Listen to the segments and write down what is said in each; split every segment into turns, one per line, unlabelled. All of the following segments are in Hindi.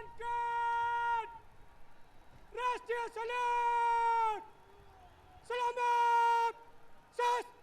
सम्मान राष्ट्रीय सैल्यूट सलामत शस्त्र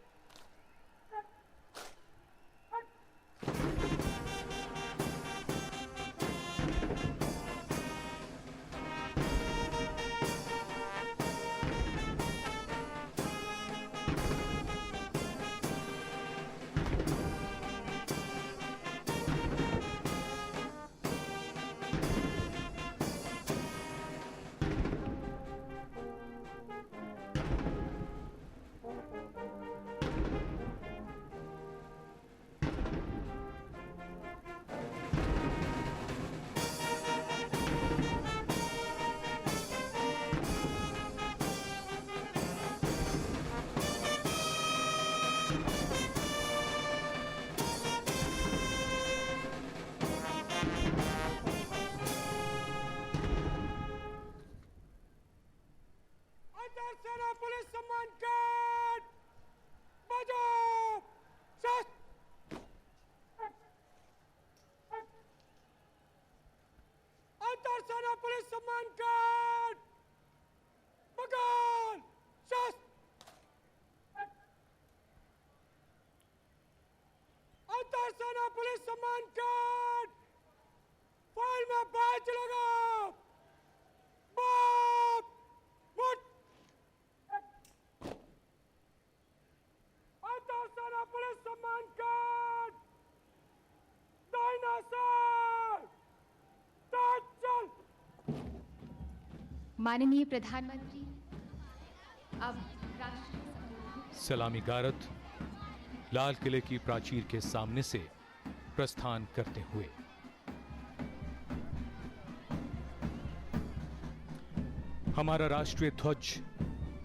सेना पुलिस सम्मान कार्ड बजाओ शस्त्र अंतर सेना पुलिस सम्मान कार्ड बगान शस्त्र अंतर सेना पुलिस सम्मान कार्ड फाइल में बैच लगाओ बाप मुठ सेना पुलिस सम्मान कार्ड डायनासोर चल।
माननीय प्रधानमंत्री अब राष्ट्रीय
सलामी गारद लाल किले की प्राचीर के सामने से प्रस्थान करते हुए हमारा राष्ट्रीय ध्वज,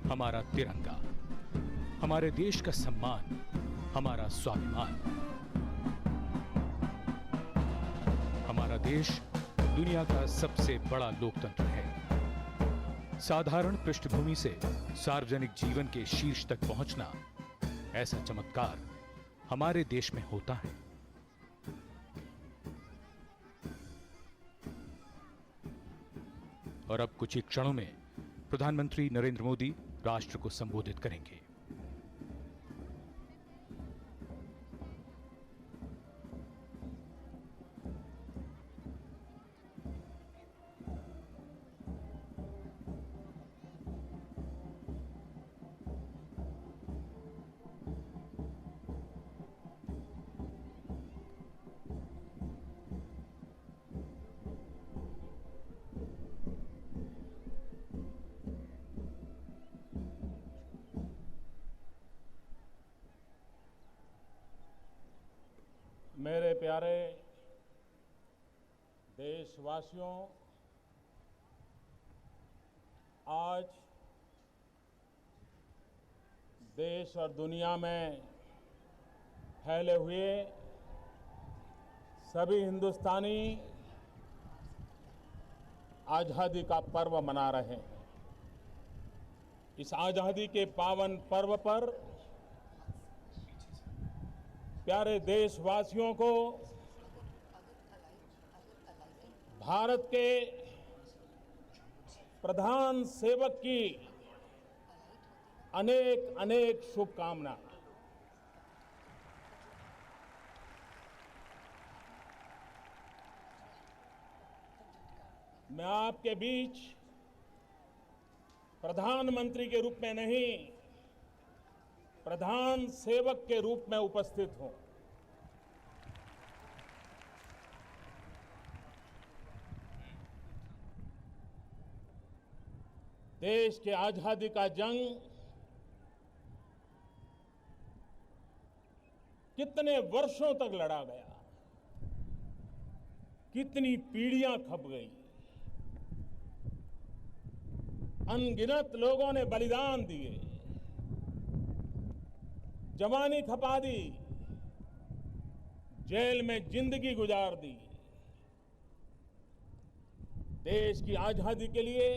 हमारा तिरंगा, हमारे देश का सम्मान, हमारा स्वाभिमान। हमारा देश दुनिया का सबसे बड़ा लोकतंत्र है। साधारण पृष्ठभूमि से सार्वजनिक जीवन के शीर्ष तक पहुंचना, ऐसा चमत्कार हमारे देश में होता है। और अब कुछ ही क्षणों में प्रधानमंत्री नरेंद्र मोदी राष्ट्र को संबोधित करेंगे।
मेरे प्यारे देशवासियों, आज देश और दुनिया में फैले हुए सभी हिंदुस्तानी आज़ादी का पर्व मना रहे हैं। इस आज़ादी के पावन पर्व पर प्यारे देशवासियों को भारत के प्रधान सेवक की अनेक अनेक शुभकामना। मैं आपके बीच प्रधानमंत्री के रूप में नहीं, प्रधान सेवक के रूप में उपस्थित हूं। देश के आजादी का जंग कितने वर्षों तक लड़ा गया, कितनी पीढ़ियां खप गई, अनगिनत लोगों ने बलिदान दिए, जवानी खपा दी, जेल में जिंदगी गुजार दी। देश की आजादी के लिए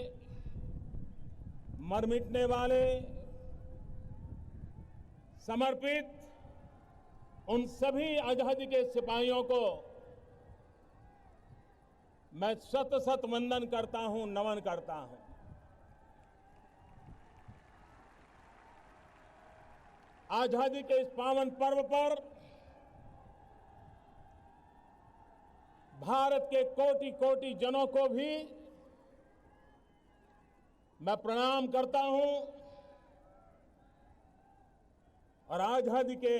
मर मिटने वाले, समर्पित उन सभी आजादी के सिपाहियों को मैं शत शत वंदन करता हूं, नमन करता हूं। आजादी के इस पावन पर्व पर भारत के कोटि कोटि जनों को भी मैं प्रणाम करता हूं और आजादी के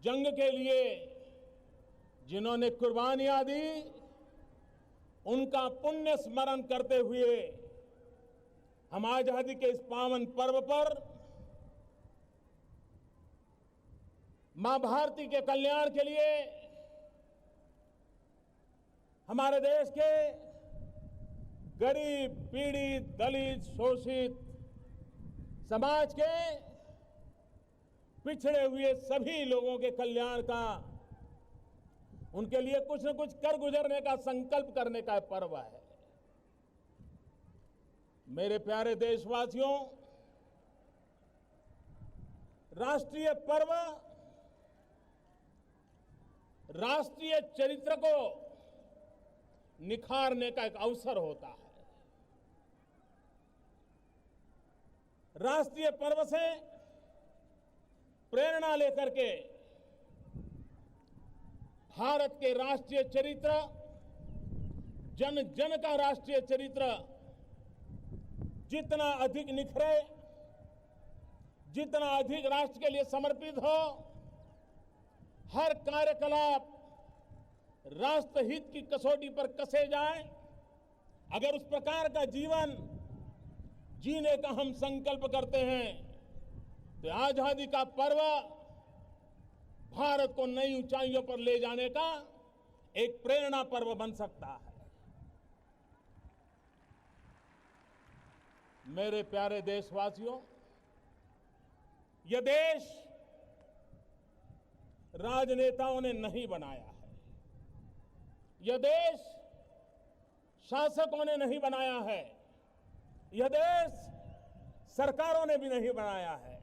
जंग के लिए जिन्होंने कुर्बानियां दी, उनका पुण्य स्मरण करते हुए हम आजादी के इस पावन पर्व पर मां भारती के कल्याण के लिए हमारे देश के गरीब, पीड़ित, दलित, शोषित समाज के पिछड़े हुए सभी लोगों के कल्याण का, उनके लिए कुछ न कुछ कर गुजरने का संकल्प करने का पर्व है। मेरे प्यारे देशवासियों, राष्ट्रीय पर्व राष्ट्रीय चरित्र को निखारने का एक अवसर होता है। राष्ट्रीय पर्व से प्रेरणा लेकर के भारत के राष्ट्रीय चरित्र, जन जन का राष्ट्रीय चरित्र जितना अधिक निखरे, जितना अधिक राष्ट्र के लिए समर्पित हो, हर कार्यकलाप राष्ट्रहित की कसौटी पर कसे जाए, अगर उस प्रकार का जीवन जीने का हम संकल्प करते हैं तो आजादी का पर्व भारत को नई ऊंचाइयों पर ले जाने का एक प्रेरणा पर्व बन सकता है। मेरे प्यारे देशवासियों, यह देश राजनेताओं ने नहीं बनाया है, यह देश शासकों ने नहीं बनाया है, यह देश सरकारों ने भी नहीं बनाया है।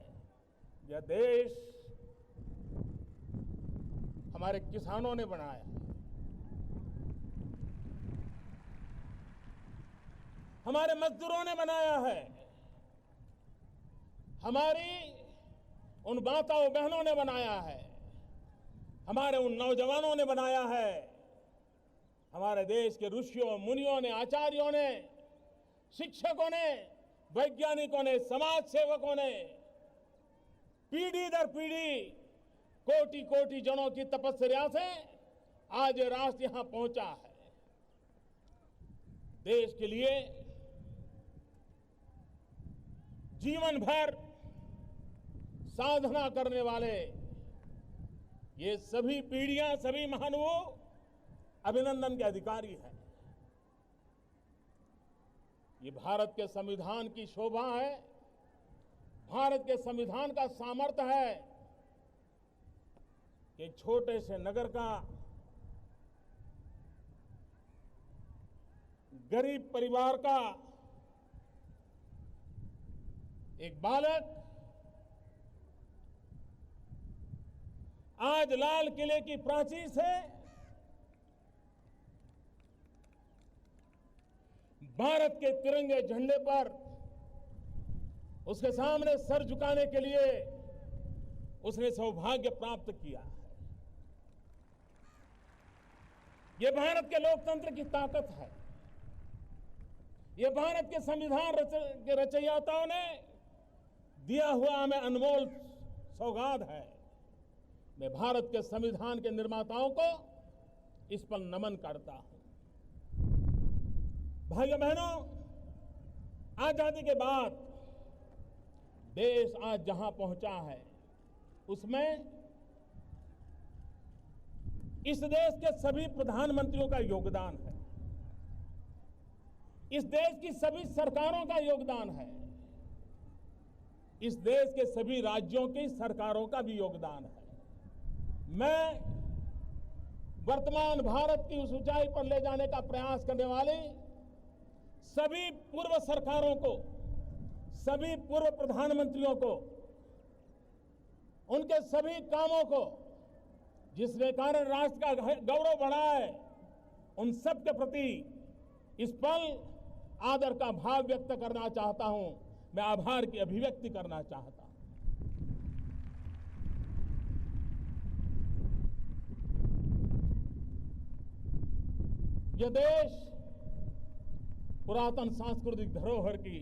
यह देश हमारे किसानों ने बनाया है, हमारे मजदूरों ने बनाया है, हमारी उन माताओं बहनों ने बनाया है, हमारे उन नौजवानों ने बनाया है, हमारे देश के ऋषियों, मुनियों ने, आचार्यों ने, शिक्षकों ने, वैज्ञानिकों ने, समाज सेवकों ने पीढ़ी दर पीढ़ी कोटि कोटि जनों की तपस्या से आज राष्ट्र यहां पहुंचा है। देश के लिए जीवन भर साधना करने वाले ये सभी पीढ़ियां, सभी महानुभाव अभिनंदन के अधिकारी हैं। ये भारत के संविधान की शोभा है, भारत के संविधान का सामर्थ्य है कि छोटे से नगर का गरीब परिवार का एक बालक आज लाल किले की प्राचीर से भारत के तिरंगे झंडे पर उसके सामने सर झुकाने के लिए उसने सौभाग्य प्राप्त किया है। यह भारत के लोकतंत्र की ताकत है, यह भारत के संविधान के रचयिताओं ने दिया हुआ हमें अनमोल सौगात है। मैं भारत के संविधान के निर्माताओं को इस पर नमन करता हूं। भाइयों बहनों, आजादी के बाद देश आज जहां पहुंचा है उसमें इस देश के सभी प्रधानमंत्रियों का योगदान है, इस देश की सभी सरकारों का योगदान है, इस देश के सभी राज्यों की सरकारों का भी योगदान है। मैं वर्तमान भारत की उस ऊंचाई पर ले जाने का प्रयास करने वाले सभी पूर्व सरकारों को, सभी पूर्व प्रधानमंत्रियों को, उनके सभी कामों को जिसने कारण राष्ट्र का गौरव बढ़ा है, उन सब के प्रति इस पल आदर का भाव व्यक्त करना चाहता हूं। मैं आभार की अभिव्यक्ति करना चाहता हूं। यह देश पुरातन सांस्कृतिक धरोहर की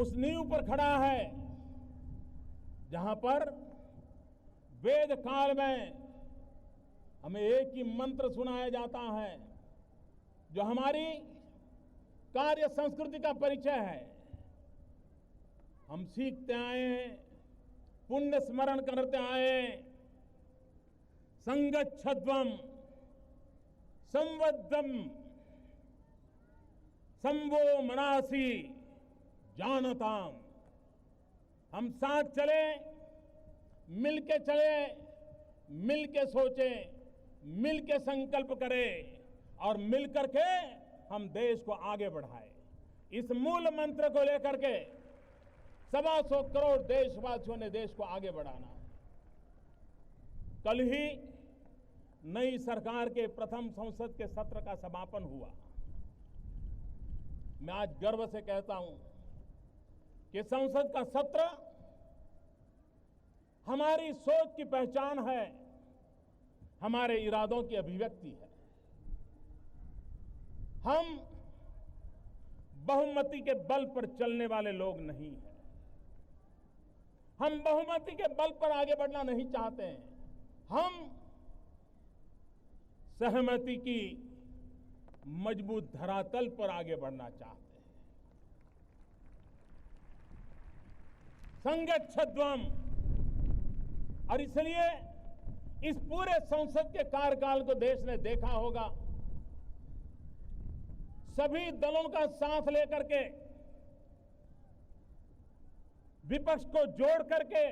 उस नींव पर खड़ा है जहां पर वेद काल में हमें एक ही मंत्र सुनाया जाता है जो हमारी कार्य संस्कृति का परिचय है। हम सीखते आए हैं, पुण्य स्मरण करते आए हैं, संगच्छध्वम संवद्धम संवो मनासी जानताम। हम साथ चले, मिलके चले, मिलके सोचे, मिलके संकल्प करें और मिलकर के हम देश को आगे बढ़ाएं। इस मूल मंत्र को लेकर के 125 करोड़ देशवासियों ने देश को आगे बढ़ाना है। कल ही नई सरकार के प्रथम संसद के सत्र का समापन हुआ। मैं आज गर्व से कहता हूं कि संसद का सत्र हमारी सोच की पहचान है, हमारे इरादों की अभिव्यक्ति है। हम बहुमति के बल पर चलने वाले लोग नहीं हैं। हम बहुमति के बल पर आगे बढ़ना नहीं चाहते हैं। हम सहमति की मजबूत धरातल पर आगे बढ़ना चाहते हैं। संगच्छध्वम। और इसलिए इस पूरे संसद के कार्यकाल को देश ने देखा होगा, सभी दलों का साथ लेकर के, विपक्ष को जोड़ करके,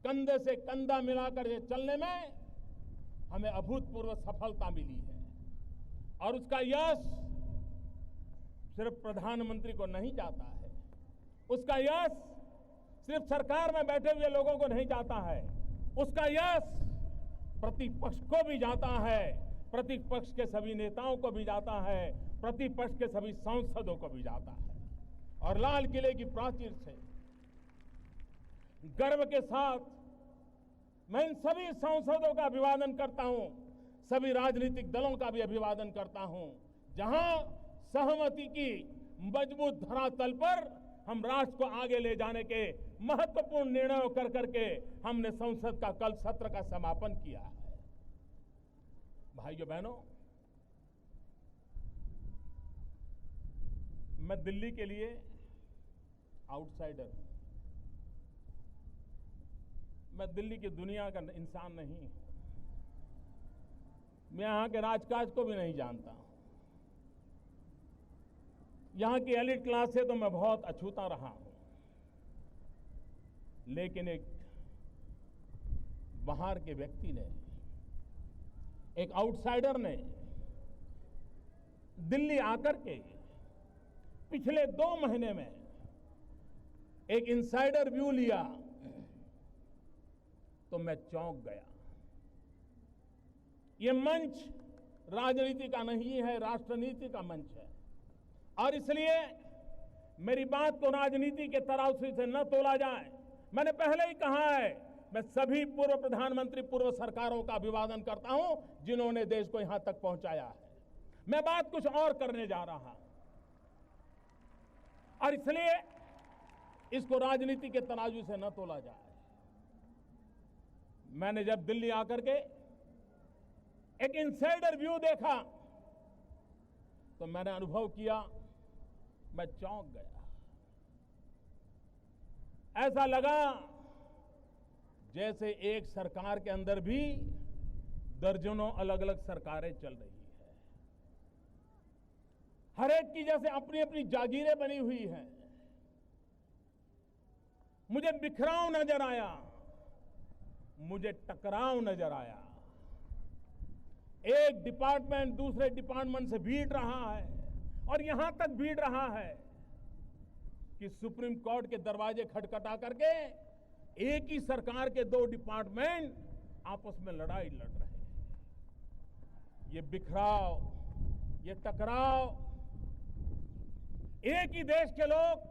कंधे से कंधा मिलाकर के चलने में हमें अभूतपूर्व सफलता मिली है। और उसका यश सिर्फ प्रधानमंत्री को नहीं जाता है, उसका यश सिर्फ सरकार में बैठे हुए लोगों को नहीं जाता है, उसका यश प्रतिपक्ष को भी जाता है, प्रतिपक्ष के सभी नेताओं को भी जाता है, प्रतिपक्ष के सभी सांसदों को भी जाता है। और लाल किले की प्राचीर से गर्व के साथ मैं इन सभी सांसदों का अभिवादन करता हूं, सभी राजनीतिक दलों का भी अभिवादन करता हूं, जहां सहमति की मजबूत धरातल पर हम राष्ट्र को आगे ले जाने के महत्वपूर्ण निर्णयों कर करके हमने संसद का कल सत्र का समापन किया है। भाइयों बहनों, मैं दिल्ली के लिए आउटसाइडर हूं। मैं दिल्ली की दुनिया का इंसान नहीं हूं। मैं यहां के राजकाज को भी नहीं जानता हूं। यहां की एलिट क्लास से तो मैं बहुत अछूता रहा हूं, लेकिन एक बाहर के व्यक्ति ने, एक आउटसाइडर ने दिल्ली आकर के पिछले 2 महीने में एक इनसाइडर व्यू लिया तो मैं चौंक गया। ये मंच राजनीति का नहीं है, राष्ट्रनीति का मंच है। और इसलिए मेरी बात को राजनीति के तराजू से न तोला जाए। मैंने पहले ही कहा है, मैं सभी पूर्व प्रधानमंत्री, पूर्व सरकारों का अभिवादन करता हूं जिन्होंने देश को यहां तक पहुंचाया है। मैं बात कुछ और करने जा रहा हूं और इसलिए इसको राजनीति के तराजू से न तोला जाए। मैंने जब दिल्ली आकर के एक इनसाइडर व्यू देखा तो मैंने अनुभव किया, मैं चौंक गया। ऐसा लगा जैसे एक सरकार के अंदर भी दर्जनों अलग अलग सरकारें चल रही है। हर एक की जैसे अपनी अपनी जागीरें बनी हुई हैं। मुझे बिखराव नजर आया, मुझे टकराव नजर आया। एक डिपार्टमेंट दूसरे डिपार्टमेंट से भीड़ रहा है और यहां तक भीड़ रहा है कि सुप्रीम कोर्ट के दरवाजे खटखटा करके एक ही सरकार के 2 डिपार्टमेंट आपस में लड़ाई लड़ रहे हैं। ये बिखराव, ये टकराव, एक ही देश के लोग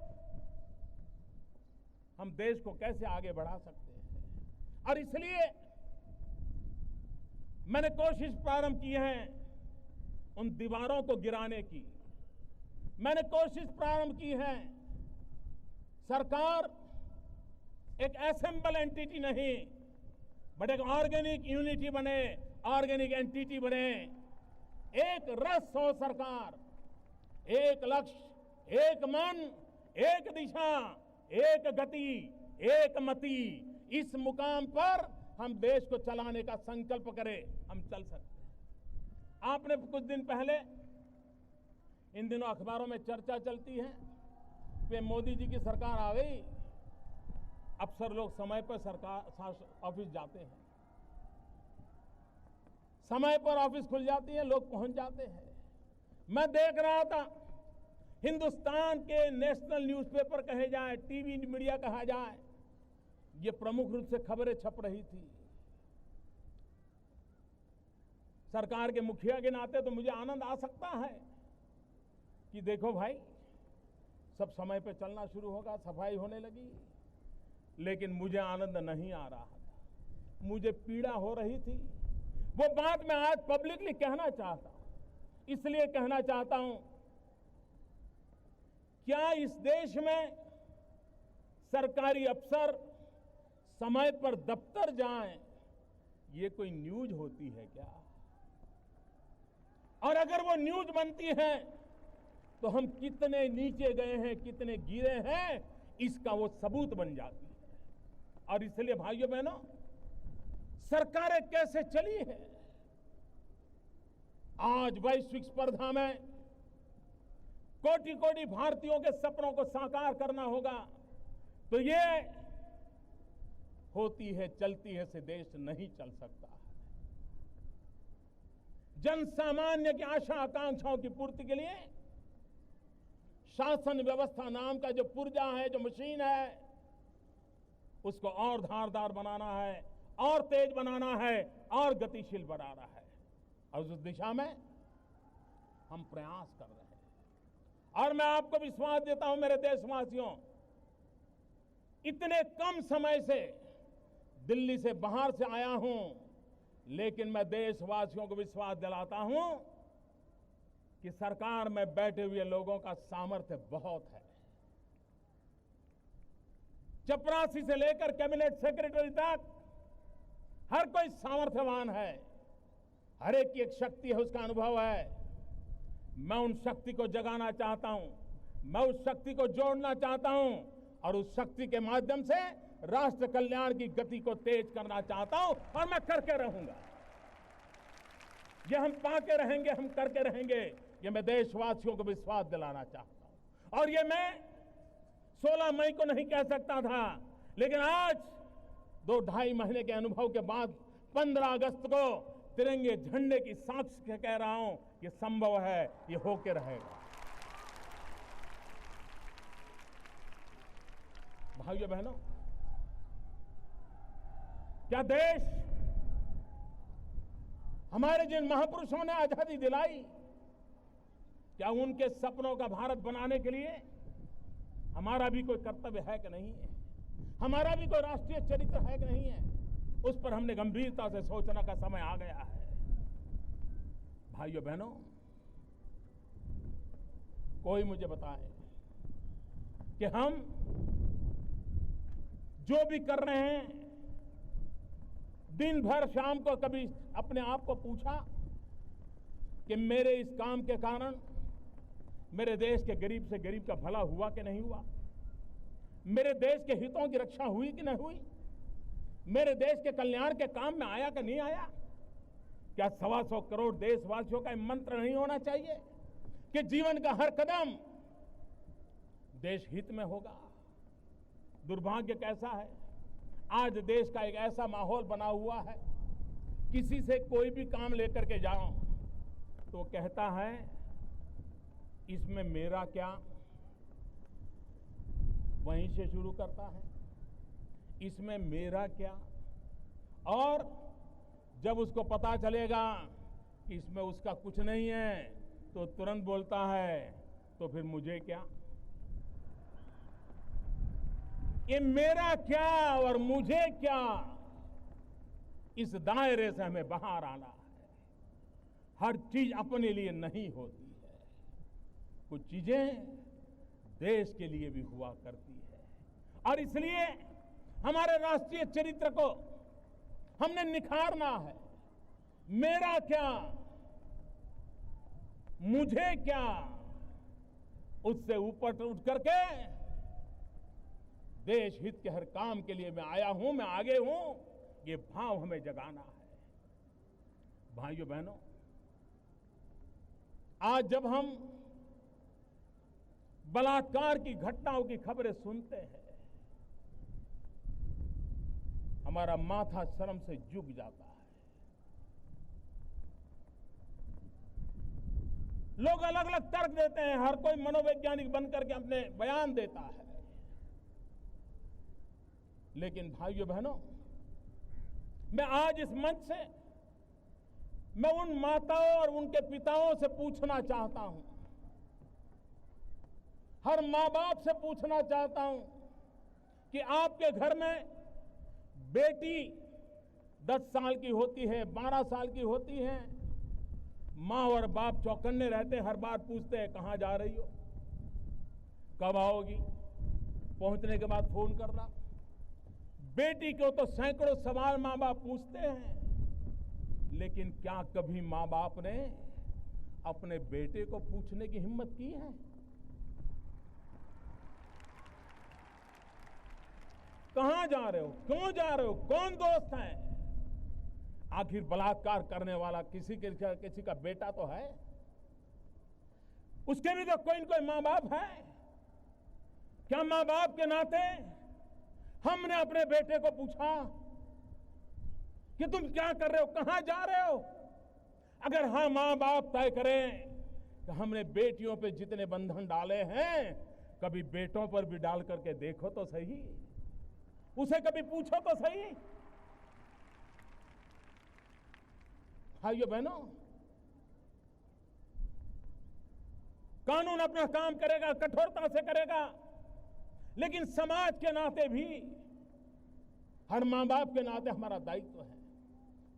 हम देश को कैसे आगे बढ़ा सकते हैं। और इसलिए मैंने कोशिश प्रारंभ की है उन दीवारों को गिराने की। मैंने कोशिश प्रारंभ की है, सरकार एक असेंबल एंटिटी नहीं बट एक ऑर्गेनिक यूनिटी बने, ऑर्गेनिक एंटिटी बने। एक रस हो सरकार, एक लक्ष्य, एक मन, एक दिशा, एक गति, एक मति। इस मुकाम पर हम देश को चलाने का संकल्प करें, हम चल सकते हैं। आपने कुछ दिन पहले, इन दिनों अखबारों में चर्चा चलती है कि मोदी जी की सरकार आ गई, अफसर लोग समय पर सरकार ऑफिस जाते हैं, समय पर ऑफिस खुल जाती है, लोग पहुंच जाते हैं। मैं देख रहा था हिंदुस्तान के नेशनल न्यूज़पेपर कहे जाए, टीवी मीडिया कहा जाए, ये प्रमुख रूप से खबरें छप रही थी। सरकार के मुखिया के नाते तो मुझे आनंद आ सकता है कि देखो भाई, सब समय पे चलना शुरू होगा, सफाई होने लगी। लेकिन मुझे आनंद नहीं आ रहा था, मुझे पीड़ा हो रही थी। वो बात मैं आज पब्लिकली कहना चाहता हूं। इसलिए कहना चाहता हूं, क्या इस देश में सरकारी अफसर समय पर दफ्तर जाएं, ये कोई न्यूज होती है क्या? और अगर वो न्यूज बनती है तो हम कितने नीचे गए हैं, कितने गिरे हैं, इसका वो सबूत बन जाती है। और इसलिए भाइयों बहनों, सरकारें कैसे चली है, आज वैश्विक स्पर्धा में कोटि कोटि भारतीयों के सपनों को साकार करना होगा, तो ये होती है, चलती है से देश नहीं चल सकता। जन सामान्य की आशा आकांक्षाओं की पूर्ति के लिए शासन व्यवस्था नाम का जो पुर्जा है, जो मशीन है, उसको और धारदार बनाना है, और तेज बनाना है, और गतिशील बनाना है। और उस दिशा में हम प्रयास कर रहे हैं। और मैं आपको विश्वास देता हूं मेरे देशवासियों, इतने कम समय से दिल्ली से बाहर से आया हूं, लेकिन मैं देशवासियों को विश्वास दिलाता हूं कि सरकार में बैठे हुए लोगों का सामर्थ्य बहुत है। चपरासी से लेकर कैबिनेट सेक्रेटरी तक हर कोई सामर्थ्यवान है, हर एक की एक शक्ति है, उसका अनुभव है। मैं उन शक्ति को जगाना चाहता हूं, मैं उस शक्ति को जोड़ना चाहता हूं, और उस शक्ति के माध्यम से राष्ट्र कल्याण की गति को तेज करना चाहता हूं, और मैं करके रहूंगा। ये हम पाके रहेंगे, हम करके रहेंगे, ये मैं देशवासियों को विश्वास दिलाना चाहता हूं। और ये मैं 16 मई को नहीं कह सकता था, लेकिन आज 2-2.5 महीने के अनुभव के बाद 15 अगस्त को तिरंगे झंडे की साक्ष्य से कह रहा हूं, ये संभव है, ये होके रहेगा। भाइयों बहनों, क्या देश, हमारे जिन महापुरुषों ने आजादी दिलाई, क्या उनके सपनों का भारत बनाने के लिए हमारा भी कोई कर्तव्य है कि नहीं है? हमारा भी कोई राष्ट्रीय चरित्र है कि नहीं है? उस पर हमने गंभीरता से सोचने का समय आ गया है। भाइयों बहनों, कोई मुझे बताए कि हम जो भी कर रहे हैं, दिन भर शाम को कभी अपने आप को पूछा कि मेरे इस काम के कारण मेरे देश के गरीब से गरीब का भला हुआ कि नहीं हुआ? मेरे देश के हितों की रक्षा हुई कि नहीं हुई? मेरे देश के कल्याण के काम में आया कि नहीं आया? क्या 125 करोड़ देशवासियों का मंत्र नहीं होना चाहिए कि जीवन का हर कदम देश हित में होगा? दुर्भाग्य कैसा है, आज देश का एक ऐसा माहौल बना हुआ है, किसी से कोई भी काम लेकर के जाओ तो कहता है इसमें मेरा क्या, वहीं से शुरू करता है, इसमें मेरा क्या। और जब उसको पता चलेगा कि इसमें उसका कुछ नहीं है तो तुरंत बोलता है तो फिर मुझे क्या, ये मेरा क्या और मुझे क्या, इस दायरे से हमें बाहर आना है। हर चीज अपने लिए नहीं होती है, कुछ चीजें देश के लिए भी हुआ करती है। और इसलिए हमारे राष्ट्रीय चरित्र को हमने निखारना है। मेरा क्या, मुझे क्या, उससे ऊपर उठ करके देश हित के हर काम के लिए मैं आया हूं, मैं आगे हूं, ये भाव हमें जगाना है। भाइयों बहनों, आज जब हम बलात्कार की घटनाओं की खबरें सुनते हैं, हमारा माथा शर्म से झुक जाता है। लोग अलग अलग तर्क देते हैं, हर कोई मनोवैज्ञानिक बनकर के अपने बयान देता है, लेकिन भाइयों बहनों, मैं आज इस मंच से मैं उन माताओं और उनके पिताओं से पूछना चाहता हूं, हर मां बाप से पूछना चाहता हूं कि आपके घर में बेटी 10 साल की होती है, 12 साल की होती है, मां और बाप चौकन्ने रहते, हर बार पूछते हैं कहां जा रही हो, कब आओगी, पहुंचने के बाद फोन करना। बेटी को तो सैकड़ों सवाल मां बाप पूछते हैं, लेकिन क्या कभी मां बाप ने अपने बेटे को पूछने की हिम्मत की है? कहां जा रहे हो, क्यों जा रहे हो, कौन दोस्त है? आखिर बलात्कार करने वाला किसी का बेटा तो है, उसके भी तो कोई न कोई मां बाप है। क्या मां बाप के नाते हमने अपने बेटे को पूछा कि तुम क्या कर रहे हो, कहां जा रहे हो? अगर हाँ मां बाप तय करें कि हमने बेटियों पे जितने बंधन डाले हैं, कभी बेटों पर भी डाल करके देखो तो सही, उसे कभी पूछो तो सही। भाइयों बहनों, कानून अपना काम करेगा, कठोरता से करेगा, लेकिन समाज के नाते भी, हर मां बाप के नाते हमारा दायित्व है।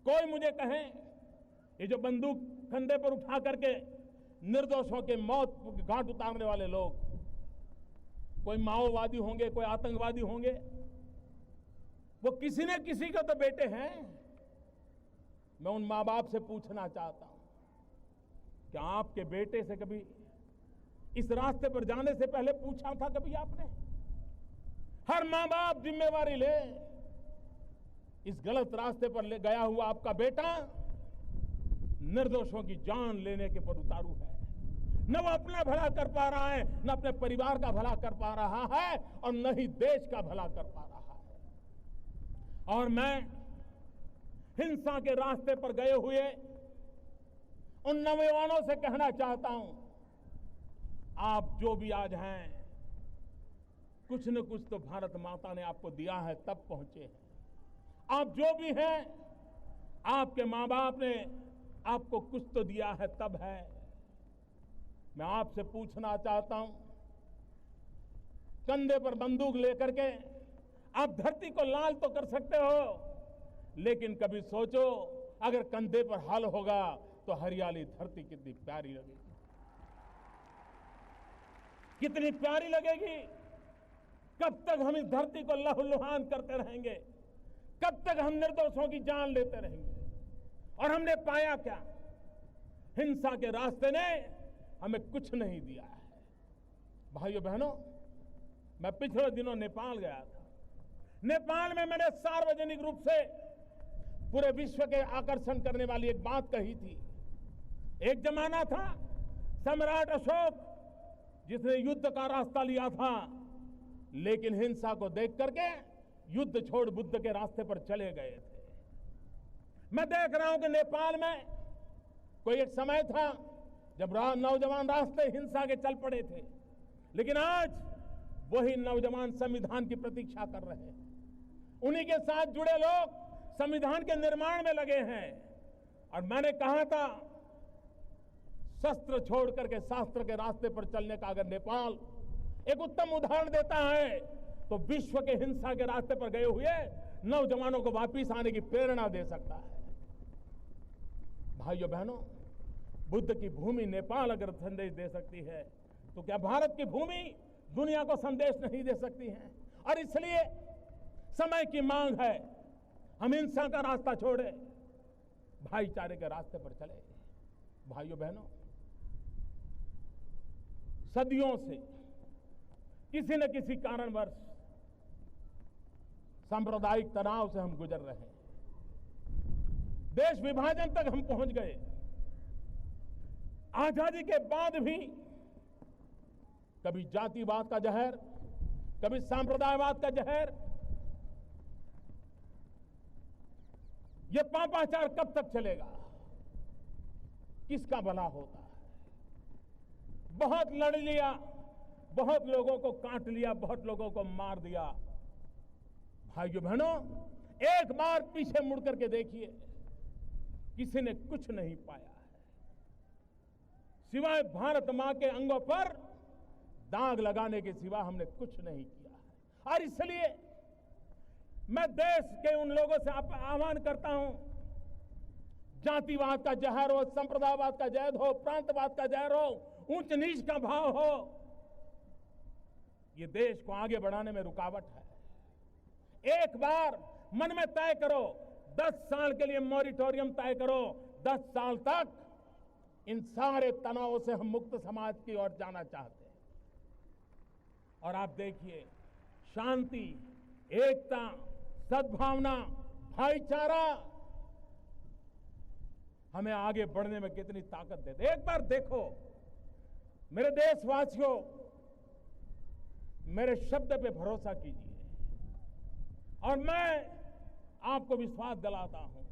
कोई मुझे कहे, ये जो बंदूक कंधे पर उठा करके निर्दोषों के मौत घाट उतारने वाले लोग, कोई माओवादी होंगे, कोई आतंकवादी होंगे, वो किसी न किसी के तो बेटे हैं। मैं उन मां बाप से पूछना चाहता हूं, क्या आपके बेटे से कभी इस रास्ते पर जाने से पहले पूछा था कभी आपने? हर मां बाप जिम्मेवारी ले। इस गलत रास्ते पर ले गया हुआ आपका बेटा निर्दोषों की जान लेने के पर उतारू है। न वो अपना भला कर पा रहा है, न अपने परिवार का भला कर पा रहा है, और न ही देश का भला कर पा रहा है। और मैं हिंसा के रास्ते पर गए हुए उन नौजवानों से कहना चाहता हूं, आप जो भी आज हैं, कुछ न कुछ तो भारत माता ने आपको दिया है, तब पहुंचे हैं। आप जो भी हैं, आपके मां बाप ने आपको कुछ तो दिया है, तब है। मैं आपसे पूछना चाहता हूं, कंधे पर बंदूक लेकर के आप धरती को लाल तो कर सकते हो, लेकिन कभी सोचो, अगर कंधे पर हल होगा तो हरियाली धरती कितनी प्यारी लगेगी, कितनी प्यारी लगेगी। कब तक हम इस धरती को लहूलुहान करते रहेंगे? कब तक हम निर्दोषों की जान लेते रहेंगे? और हमने पाया क्या? हिंसा के रास्ते ने हमें कुछ नहीं दिया है। भाइयों बहनों, मैं पिछले दिनों नेपाल गया था। नेपाल में मैंने सार्वजनिक रूप से पूरे विश्व के आकर्षण करने वाली एक बात कही थी। एक जमाना था, सम्राट अशोक जिसने युद्ध का रास्ता लिया था, लेकिन हिंसा को देख करके युद्ध छोड़ बुद्ध के रास्ते पर चले गए थे। मैं देख रहा हूं कि नेपाल में कोई एक समय था जब नौजवान रास्ते हिंसा के चल पड़े थे, लेकिन आज वही नौजवान संविधान की प्रतीक्षा कर रहे हैं। उन्हीं के साथ जुड़े लोग संविधान के निर्माण में लगे हैं। और मैंने कहा था, शस्त्र छोड़ करके शास्त्र के रास्ते पर चलने का अगर नेपाल एक उत्तम उदाहरण देता है तो विश्व के हिंसा के रास्ते पर गए हुए नौजवानों को वापस आने की प्रेरणा दे सकता है। भाइयों बहनों, बुद्ध की भूमि नेपाल अगर संदेश दे सकती है तो क्या भारत की भूमि दुनिया को संदेश नहीं दे सकती है? और इसलिए समय की मांग है, हम हिंसा का रास्ता छोड़े, भाईचारे के रास्ते पर चले। भाइयों बहनों, सदियों से किसी न किसी कारणवश सांप्रदायिक तनाव से हम गुजर रहे हैं। देश विभाजन तक हम पहुंच गए। आजादी के बाद भी कभी जातिवाद का जहर, कभी सांप्रदायवाद का जहर, यह पापाचार कब तक चलेगा? किसका भला होता है? बहुत लड़ लिया, बहुत लोगों को काट लिया, बहुत लोगों को मार दिया। भाइयों बहनों, एक बार पीछे मुड़ करके देखिए, किसी ने कुछ नहीं पाया है सिवाय भारत मां के अंगों पर दाग लगाने के सिवा हमने कुछ नहीं किया है। और इसलिए मैं देश के उन लोगों से आह्वान करता हूं, जातिवाद का जहर हो, संप्रदायवाद का जहर हो, प्रांतवाद का जहर हो, ऊंच नीच का भाव हो, ये देश को आगे बढ़ाने में रुकावट है। एक बार मन में तय करो, 10 साल के लिए मॉरिटोरियम तय करो। 10 साल तक इन सारे तनावों से हम मुक्त समाज की ओर जाना चाहते हैं। और आप देखिए, शांति, एकता, सद्भावना, भाईचारा हमें आगे बढ़ने में कितनी ताकत देते। एक बार देखो मेरे देशवासियों, मेरे शब्द पे भरोसा कीजिए और मैं आपको विश्वास दिलाता हूं,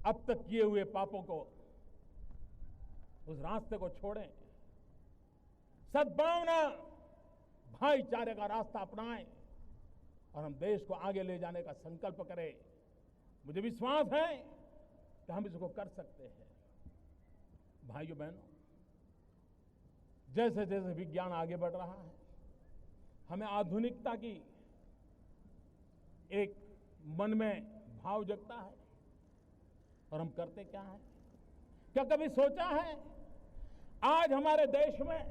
अब तक किए हुए पापों को, उस रास्ते को छोड़ें, सद्भावना, भाईचारे का रास्ता अपनाएं और हम देश को आगे ले जाने का संकल्प करें। मुझे विश्वास है कि हम इसको कर सकते हैं। भाइयों बहनों, जैसे जैसे विज्ञान आगे बढ़ रहा है, हमें आधुनिकता की एक मन में भाव जगता है। और हम करते क्या है? क्या कभी सोचा है आज हमारे देश में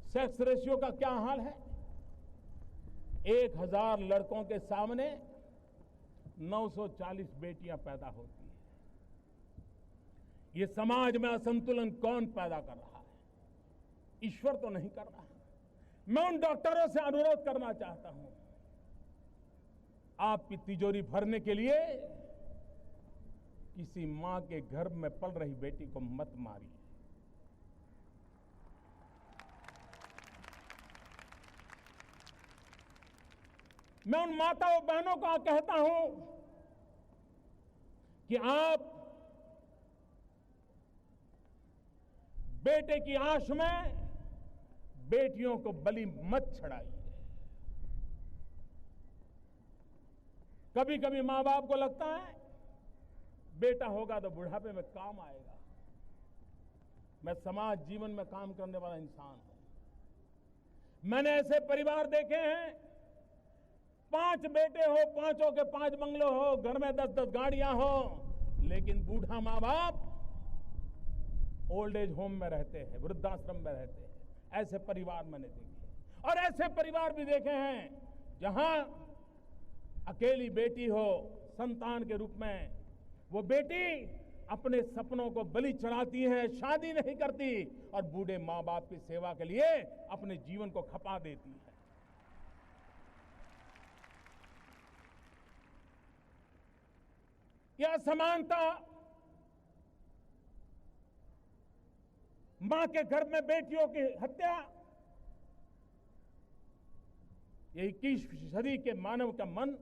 सेक्स रेशियो का क्या हाल है? 1000 लड़कों के सामने 940 बेटियां पैदा होती हैं। ये समाज में असंतुलन कौन पैदा कर रहा है? ईश्वर तो नहीं कर रहा है। मैं उन डॉक्टरों से अनुरोध करना चाहता हूं, आपकी तिजोरी भरने के लिए किसी मां के गर्भ में पल रही बेटी को मत मारिए। मैं उन माताओं बहनों को कहता हूं कि आप बेटे की आश में बेटियों को बलि मत चढ़ाइए। कभी कभी मां बाप को लगता है बेटा होगा तो बुढ़ापे में काम आएगा। मैं समाज जीवन में काम करने वाला इंसान हूं। मैंने ऐसे परिवार देखे हैं, 5 बेटे हो, 5 के 5 बंगले हो, घर में 10-10 गाड़ियां हो, लेकिन बूढ़ा मां बाप ओल्ड एज होम में रहते हैं, वृद्धाश्रम में रहते हैं। ऐसे परिवार मैंने देखे और ऐसे परिवार भी देखे हैं जहां अकेली बेटी हो, संतान के रूप में वो बेटी अपने सपनों को बलि चढ़ाती है, शादी नहीं करती और बूढ़े मां बाप की सेवा के लिए अपने जीवन को खपा देती है। यह असमानता, मां के गर्भ में बेटियों की हत्या, ये 21वीं सदी के मानव का मन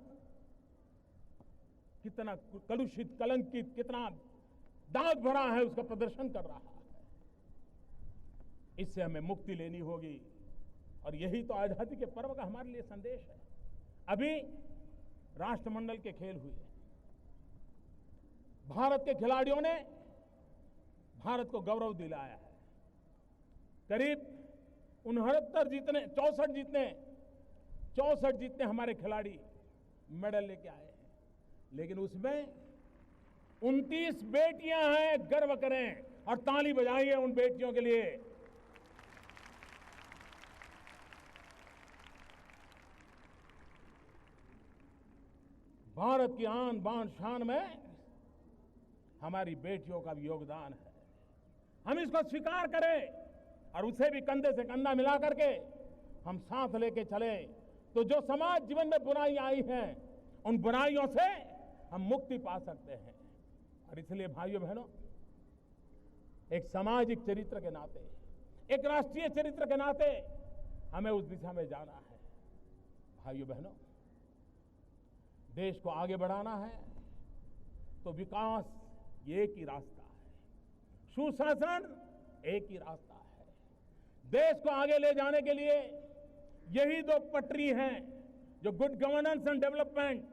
कितना कलुषित, कलंकित, कितना दाग भरा है, उसका प्रदर्शन कर रहा है। इससे हमें मुक्ति लेनी होगी और यही तो आजादी के पर्व का हमारे लिए संदेश है। अभी राष्ट्रमंडल के खेल हुए, भारत के खिलाड़ियों ने भारत को गौरव दिलाया है। करीब 64 जीतने हमारे खिलाड़ी मेडल लेके आए हैं, लेकिन उसमें 29 बेटियां हैं। गर्व करें और ताली बजाइए उन बेटियों के लिए। भारत की आन बान शान में हमारी बेटियों का भी योगदान है। हम इसको स्वीकार करें और उसे भी कंधे से कंधा मिला करके हम साथ लेके चले, तो जो समाज जीवन में बुराई आई है उन बुराइयों से हम मुक्ति पा सकते हैं। और इसलिए भाइयों बहनों, एक सामाजिक चरित्र के नाते, एक राष्ट्रीय चरित्र के नाते हमें उस दिशा में जाना है। भाइयों बहनों, देश को आगे बढ़ाना है तो विकास एक ही रास्ता है, सुशासन एक ही रास्ता है। देश को आगे ले जाने के लिए यही दो पटरी हैं जो गुड गवर्नेंस एंड डेवलपमेंट,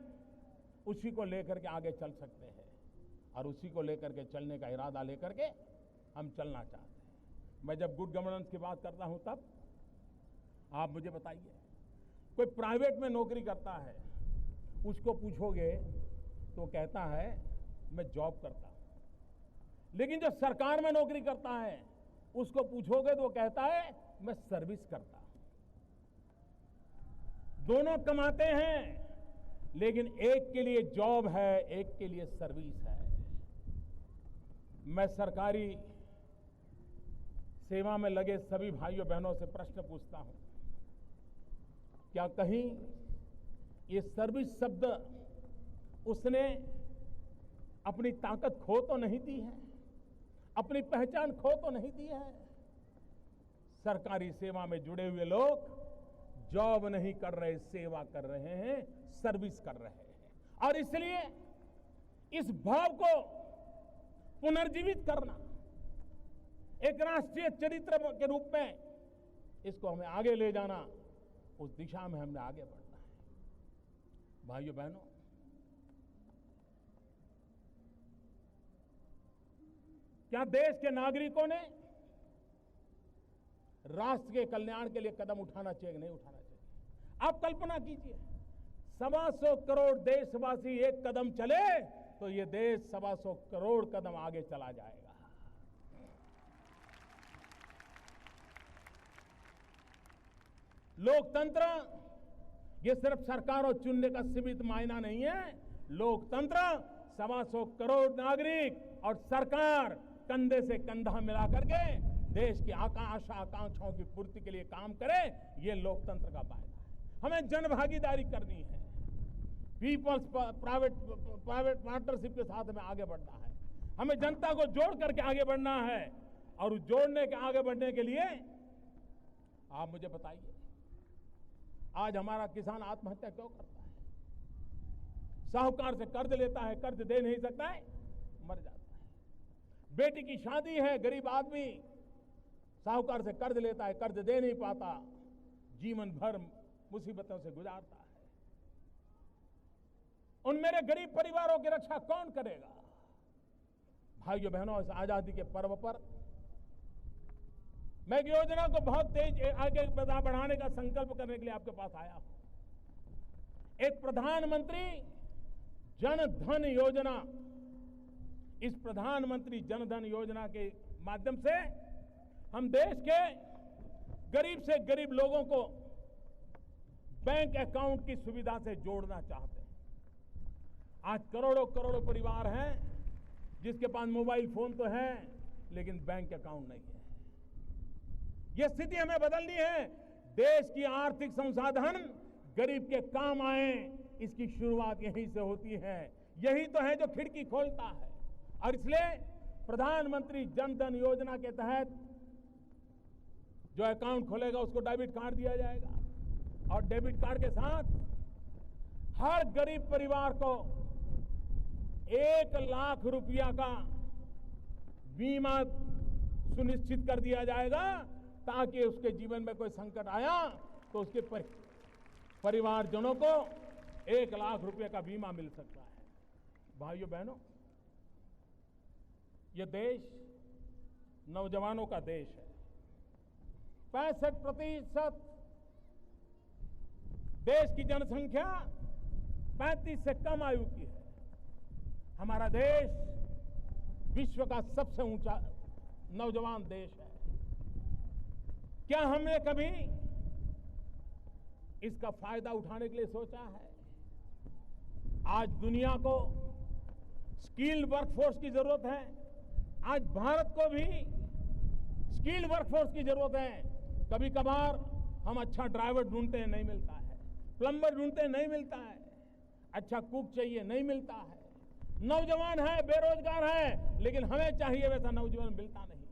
उसी को लेकर के आगे चल सकते हैं और उसी को लेकर के चलने का इरादा लेकर के हम चलना चाहते हैं। मैं जब गुड गवर्नेंस की बात करता हूं तब आप मुझे बताइए, कोई प्राइवेट में नौकरी करता है, उसको पूछोगे तो कहता है मैं जॉब करता हूं। लेकिन जो सरकार में नौकरी करता है उसको पूछोगे तो कहता है मैं सर्विस करता हूं। दोनों कमाते हैं, लेकिन एक के लिए जॉब है, एक के लिए सर्विस है। मैं सरकारी सेवा में लगे सभी भाइयों बहनों से प्रश्न पूछता हूं, क्या कहीं ये सर्विस शब्द उसने अपनी ताकत खो तो नहीं दी है, अपनी पहचान खो तो नहीं दी है? सरकारी सेवा में जुड़े हुए लोग जॉब नहीं कर रहे, सेवा कर रहे हैं, सर्विस कर रहे हैं। और इसलिए इस भाव को पुनर्जीवित करना, एक राष्ट्रीय चरित्र के रूप में इसको हमें आगे ले जाना, उस दिशा में हमने आगे बढ़ना है। भाइयों बहनों, क्या देश के नागरिकों ने राष्ट्र के कल्याण के लिए कदम उठाना चाहिए कि नहीं उठाना चाहिए? आप कल्पना कीजिए, 125 करोड़ देशवासी एक कदम चले तो ये देश 125 करोड़ कदम आगे चला जाएगा। लोकतंत्र ये सिर्फ सरकारों चुनने का सीमित मायना नहीं है। लोकतंत्र 125 करोड़ नागरिक और सरकार कंधे से कंधा मिला करके देश की आशा आकांक्षाओं की पूर्ति के लिए काम करे, ये लोकतंत्र का फायदा है। हमें जनभागीदारी करनी है, पीपल्स प्राइवेट पार्टनरशिप के साथ में आगे बढ़ना है। हमें जनता को जोड़ करके आगे बढ़ना है और जोड़ने के आगे बढ़ने के लिए आप मुझे बताइए, आज हमारा किसान आत्महत्या क्यों करता है? साहूकार से कर्ज लेता है, कर्ज दे नहीं सकता है, मर जाता है। बेटी की शादी है, गरीब आदमी साहूकार से कर्ज लेता है, कर्ज दे नहीं पाता, जीवन भर मुसीबतों से गुजारता है। उन मेरे गरीब परिवारों की रक्षा कौन करेगा? भाइयों बहनों, इस आजादी के पर्व पर मैं एक योजना को बहुत तेज आगे बढ़ाने का संकल्प करने के लिए आपके पास आया हूं। एक प्रधानमंत्री जन धन योजना, इस प्रधानमंत्री जन धन योजना के माध्यम से हम देश के गरीब से गरीब लोगों को बैंक अकाउंट की सुविधा से जोड़ना चाहते हैं। आज करोड़ों करोड़ों परिवार हैं जिसके पास मोबाइल फोन तो है लेकिन बैंक अकाउंट नहीं है। यह स्थिति हमें बदलनी है। देश की आर्थिक संसाधन गरीब के काम आए, इसकी शुरुआत यहीं से होती है। यही तो है जो खिड़की खोलता है। और इसलिए प्रधानमंत्री जन धन योजना के तहत जो अकाउंट खोलेगा उसको डेबिट कार्ड दिया जाएगा और डेबिट कार्ड के साथ हर गरीब परिवार को 1 लाख रुपया का बीमा सुनिश्चित कर दिया जाएगा ताकि उसके जीवन में कोई संकट आया तो उसके परिवारजनों को 1 लाख रुपए का बीमा मिल सकता है। भाइयों बहनों, ये देश नौजवानों का देश है। 65% देश की जनसंख्या 35 से कम आयु की है। हमारा देश विश्व का सबसे ऊंचा नौजवान देश है। क्या हमने कभी इसका फायदा उठाने के लिए सोचा है? आज दुनिया को स्किल्ड वर्कफोर्स की जरूरत है। आज भारत को भी स्किल्ड वर्कफोर्स की जरूरत है। कभी कभार हम अच्छा ड्राइवर ढूंढते हैं, नहीं मिलता है। प्लम्बर ढूंढते हैं, नहीं मिलता है। अच्छा कुक चाहिए, नहीं मिलता है। नौजवान है, बेरोजगार है, लेकिन हमें चाहिए वैसा नौजवान मिलता नहीं है।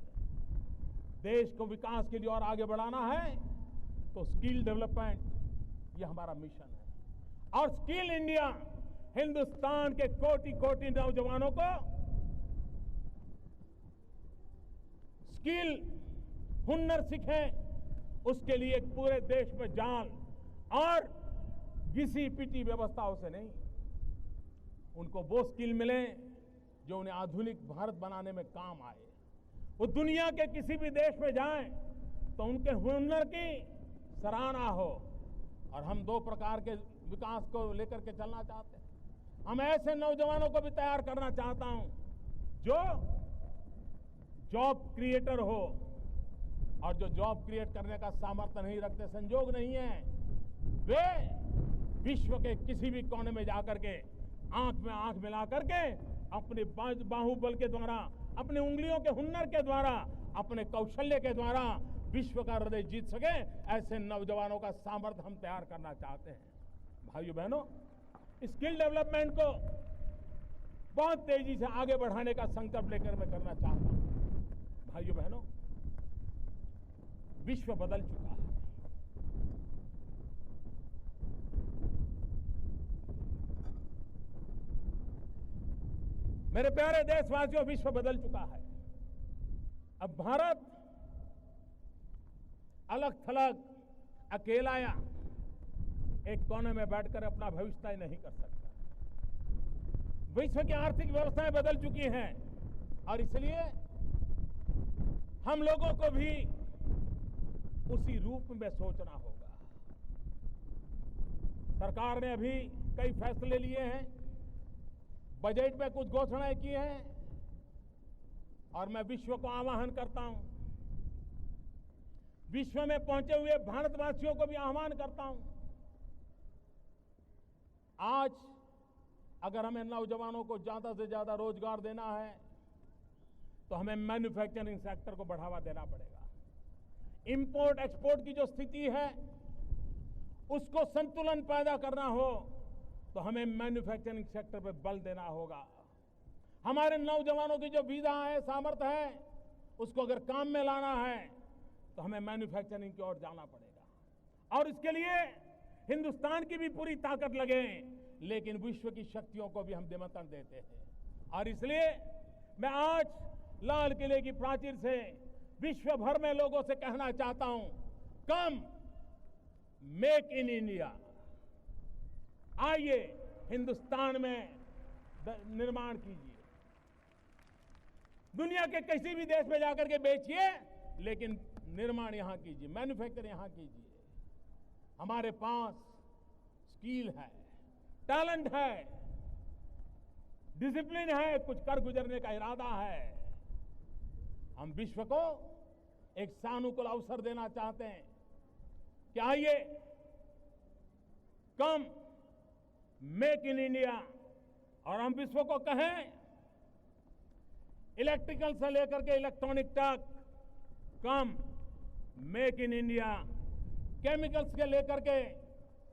देश को विकास के लिए और आगे बढ़ाना है तो स्किल डेवलपमेंट ये हमारा मिशन है। और स्किल इंडिया हिंदुस्तान के कोटि कोटि नौजवानों को स्किल हुनर सीखें, उसके लिए एक पूरे देश में जान और घिसी पिटी व्यवस्थाओं से नहीं, उनको वो स्किल मिले जो उन्हें आधुनिक भारत बनाने में काम आए। वो दुनिया के किसी भी देश में जाएं तो उनके हुनर की सराहना हो। और हम 2 प्रकार के विकास को लेकर के चलना चाहते हैं। हम ऐसे नौजवानों को भी तैयार करना चाहता हूं जो जॉब क्रिएटर हो, और जो जॉब क्रिएट करने का सामर्थ्य नहीं रखते, संजोग नहीं है, वे विश्व के किसी भी कोने में जाकर के आंख में आंख मिला करके अपने बाहुबल के द्वारा, अपने उंगलियों के हुनर के द्वारा, अपने कौशल्य के द्वारा विश्व का हृदय जीत सके। ऐसे नौजवानों का सामर्थ्य हम तैयार करना चाहते हैं। भाइयों बहनों, स्किल डेवलपमेंट को बहुत तेजी से आगे बढ़ाने का संकल्प लेकर मैं करना चाहता हूं। भाइयों बहनों, विश्व बदल चुका है। मेरे प्यारे देशवासियों, विश्व बदल चुका है। अब भारत अलग थलग अकेला या एक कोने में बैठकर अपना भविष्य तय नहीं कर सकता। विश्व की आर्थिक व्यवस्थाएं बदल चुकी हैं और इसलिए हम लोगों को भी उसी रूप में सोचना होगा। सरकार ने अभी कई फैसले लिए हैं, बजट में कुछ घोषणाएं की हैं, और मैं विश्व को आह्वान करता हूं, विश्व में पहुंचे हुए भारतवासियों को भी आह्वान करता हूं। आज अगर हमें नौजवानों को ज्यादा से ज्यादा रोजगार देना है तो हमें मैन्युफैक्चरिंग सेक्टर को बढ़ावा देना पड़ेगा। इंपोर्ट एक्सपोर्ट की जो स्थिति है उसको संतुलन पैदा करना हो तो हमें मैन्युफैक्चरिंग सेक्टर पर बल देना होगा। हमारे नौजवानों की जो विधा है, सामर्थ्य है, उसको अगर काम में लाना है तो हमें मैन्युफैक्चरिंग की ओर जाना पड़ेगा। और इसके लिए हिंदुस्तान की भी पूरी ताकत लगे, लेकिन विश्व की शक्तियों को भी हम निमंत्रण देते हैं। और इसलिए मैं आज लाल किले की प्राचीर से विश्व भर में लोगों से कहना चाहता हूं, कम मेक इन इंडिया, आइए हिंदुस्तान में निर्माण कीजिए। दुनिया के किसी भी देश में जाकर के बेचिए, लेकिन निर्माण यहां कीजिए, मैन्युफैक्चर यहां कीजिए। हमारे पास स्किल है, टैलेंट है, डिसिप्लिन है, कुछ कर गुजरने का इरादा है। हम विश्व को एक सानुकूल अवसर देना चाहते हैं कि आइए कम मेक इन इंडिया, और हम विश्व को कहें इलेक्ट्रिकल से लेकर के इलेक्ट्रॉनिक तक come make in India, chemicals के लेकर के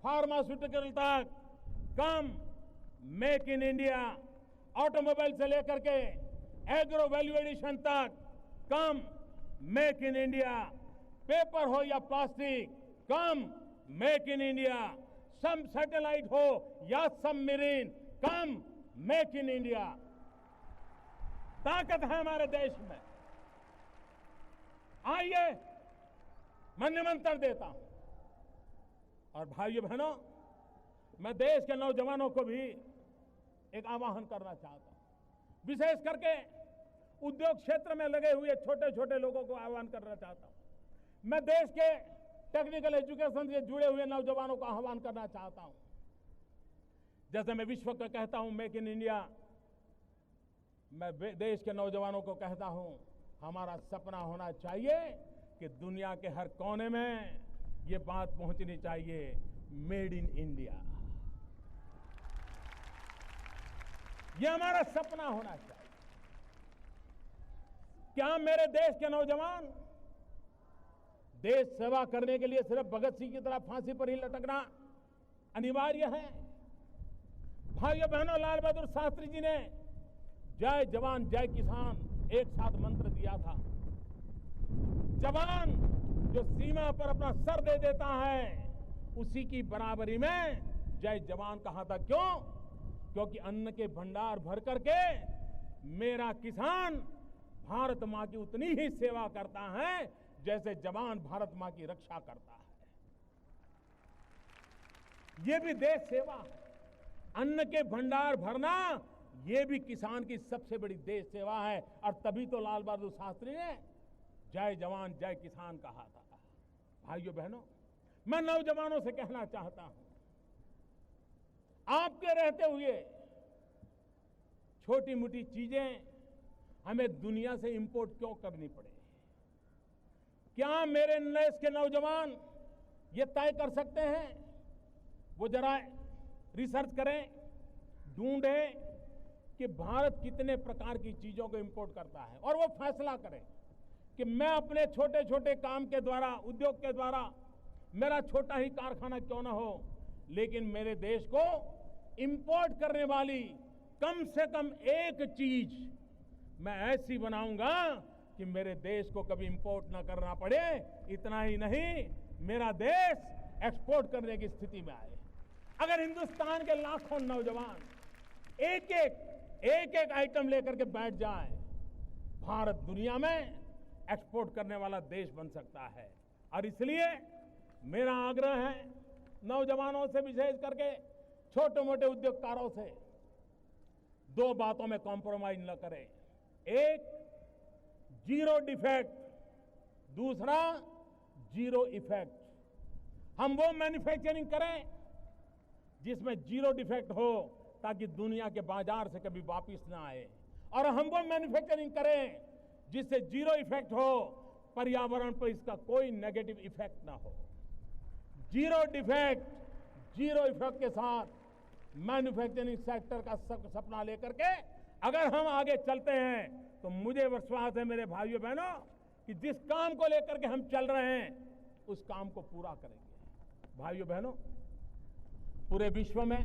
फार्मास्यूटिकल तक come make in India, automobile से लेकर के एग्रो वैल्यू एडिशन तक come make in India, paper हो या plastic come make in India, some satellite हो या submarine come make in India. ताकत है हमारे देश में। आइए मैं निमंत्रण देता हूं। और भाइयों बहनों, मैं देश के नौजवानों को भी एक आह्वान करना चाहता हूं, विशेष करके उद्योग क्षेत्र में लगे हुए छोटे छोटे लोगों को आह्वान करना चाहता हूं। मैं देश के टेक्निकल एजुकेशन से जुड़े हुए नौजवानों को आह्वान करना चाहता हूं। जैसे मैं विश्व को कहता हूं मेक इन इंडिया, मैं देश के नौजवानों को कहता हूं हमारा सपना होना चाहिए कि दुनिया के हर कोने में ये बात पहुंचनी चाहिए, मेड इन इंडिया। ये हमारा सपना होना चाहिए। क्या मेरे देश के नौजवान देश सेवा करने के लिए सिर्फ भगत सिंह की तरह फांसी पर ही लटकना अनिवार्य है? भाइयों बहनों, लाल बहादुर शास्त्री जी ने जय जवान जय किसान एक साथ मंत्र दिया था। जवान जो सीमा पर अपना सर दे देता है, उसी की बराबरी में जय जवान कहा था। क्यों? क्योंकि अन्न के भंडार भर करके मेरा किसान भारत मां की उतनी ही सेवा करता है जैसे जवान भारत मां की रक्षा करता है। ये भी देश सेवा है। अन्न के भंडार भरना ये भी किसान की सबसे बड़ी देश सेवा है। और तभी तो लाल बहादुर शास्त्री ने जय जवान जय किसान कहा था। भाइयों बहनों, मैं नौजवानों से कहना चाहता हूं, आपके रहते हुए छोटी मोटी चीजें हमें दुनिया से इंपोर्ट क्यों करनी पड़े? क्या मेरे देश के नौजवान ये तय कर सकते हैं? वो जरा रिसर्च करें, ढूंढें कि भारत कितने प्रकार की चीजों को इंपोर्ट करता है और वो फैसला करें कि मैं अपने छोटे छोटे काम के द्वारा, उद्योग के द्वारा, मेरा छोटा ही कारखाना क्यों ना हो, लेकिन मेरे देश को इंपोर्ट करने वाली कम से कम एक चीज मैं ऐसी बनाऊंगा कि मेरे देश को कभी इंपोर्ट ना करना पड़े। इतना ही नहीं, मेरा देश एक्सपोर्ट करने की स्थिति में आए। अगर हिंदुस्तान के लाखों नौजवान एक एक आइटम लेकर के बैठ जाए, भारत दुनिया में एक्सपोर्ट करने वाला देश बन सकता है। और इसलिए मेरा आग्रह है नौजवानों से, विशेष करके छोटे मोटे उद्योगकारों से, दो बातों में कॉम्प्रोमाइज न करें। एक, जीरो डिफेक्ट, दूसरा जीरो इफेक्ट। हम वो मैन्युफैक्चरिंग करें जिसमें जीरो डिफेक्ट हो, ताकि दुनिया के बाजार से कभी वापस ना आए। और हम वो मैन्युफैक्चरिंग करें जिससे जीरो इफेक्ट हो, पर्यावरण पर इसका कोई नेगेटिव इफेक्ट ना हो। जीरो डिफेक्ट, जीरो इफेक्ट के साथ मैन्युफैक्चरिंग सेक्टर का सपना लेकर के अगर हम आगे चलते हैं तो मुझे विश्वास है मेरे भाइयों बहनों कि जिस काम को लेकर के हम चल रहे हैं उस काम को पूरा करेंगे। भाइयों बहनों, पूरे विश्व में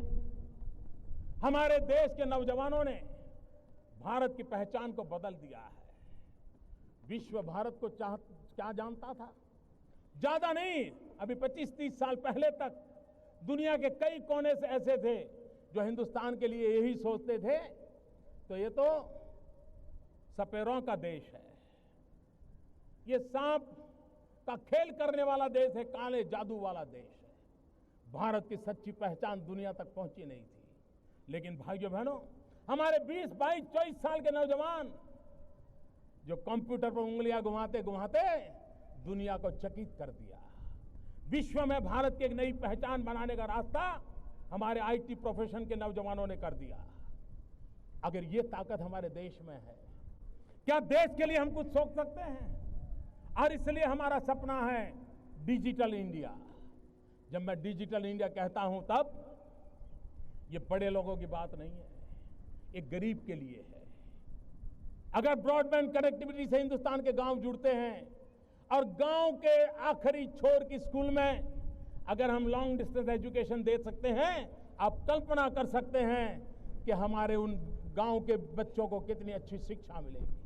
हमारे देश के नौजवानों ने भारत की पहचान को बदल दिया है। विश्व भारत को क्या जानता था? ज्यादा नहीं, अभी 25-30 साल पहले तक दुनिया के कई कोने से ऐसे थे जो हिंदुस्तान के लिए यही सोचते थे, तो ये तो सपेरों का देश है, ये सांप का खेल करने वाला देश है, काले जादू वाला देश है। भारत की सच्ची पहचान दुनिया तक पहुंची नहीं थी। लेकिन भाइयों बहनों, हमारे 20, 22, 24 साल के नौजवान जो कंप्यूटर पर उंगलियां घुमाते घुमाते दुनिया को चकित कर दिया। विश्व में भारत की एक नई पहचान बनाने का रास्ता हमारे आईटी प्रोफेशन के नौजवानों ने कर दिया। अगर ये ताकत हमारे देश में है, क्या देश के लिए हम कुछ सोच सकते हैं? और इसलिए हमारा सपना है डिजिटल इंडिया। जब मैं डिजिटल इंडिया कहता हूं तब ये बड़े लोगों की बात नहीं है, ये गरीब के लिए है। अगर ब्रॉडबैंड कनेक्टिविटी से हिंदुस्तान के गांव जुड़ते हैं और गांव के आखिरी छोर की स्कूल में अगर हम लॉन्ग डिस्टेंस एजुकेशन दे सकते हैं, आप कल्पना कर सकते हैं कि हमारे उन गांव के बच्चों को कितनी अच्छी शिक्षा मिलेगी।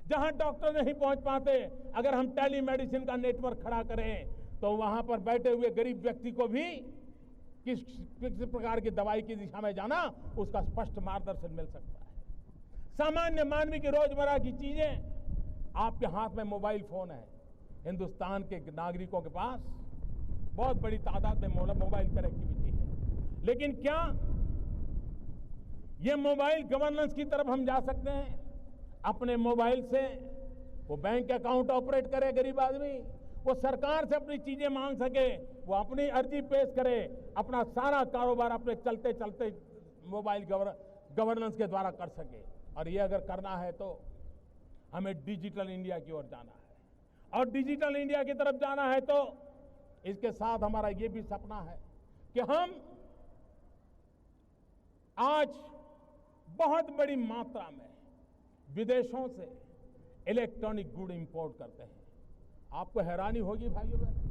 जहां डॉक्टर नहीं पहुंच पाते, अगर हम टेलीमेडिसिन का नेटवर्क खड़ा करें तो वहां पर बैठे हुए गरीब व्यक्ति को भी किस प्रकार की दवाई की दिशा में जाना, उसका स्पष्ट मार्गदर्शन मिल सकता है। सामान्य मानवी की रोजमर्रा की चीजें आपके हाथ में मोबाइल फोन है। हिंदुस्तान के नागरिकों के पास बहुत बड़ी तादाद में मोबाइल कनेक्टिविटी है। लेकिन क्या ये मोबाइल गवर्नेंस की तरफ हम जा सकते हैं? अपने मोबाइल से वो बैंक अकाउंट ऑपरेट करे, गरीब आदमी वो सरकार से अपनी चीजें मांग सके, वो अपनी अर्जी पेश करे, अपना सारा कारोबार अपने चलते चलते मोबाइल गवर्नेंस के द्वारा कर सके। और ये अगर करना है तो हमें डिजिटल इंडिया की ओर जाना है। और डिजिटल इंडिया की तरफ जाना है तो इसके साथ हमारा ये भी सपना है कि हम आज बहुत बड़ी मात्रा में विदेशों से इलेक्ट्रॉनिक गुड इंपोर्ट करते हैं। आपको हैरानी होगी भाइयों बहनों,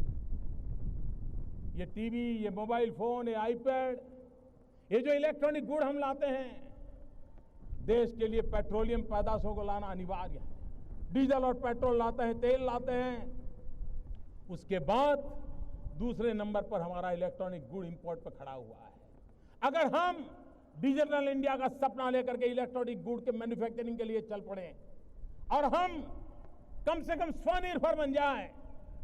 ये टीवी, ये मोबाइल फोन, ये आईपैड, ये जो इलेक्ट्रॉनिक गुड हम लाते हैं, देश के लिए पेट्रोलियम पैदाशों को लाना अनिवार्य है। डीजल और पेट्रोल लाते हैं, तेल लाते हैं, उसके बाद दूसरे नंबर पर हमारा इलेक्ट्रॉनिक गुड इंपोर्ट पर खड़ा हुआ है। अगर हम डिजिटल इंडिया का सपना लेकर के इलेक्ट्रॉनिक गुड के मैन्युफैक्चरिंग के लिए चल पड़े और हम कम से कम स्वनिर्भर बन जाएं,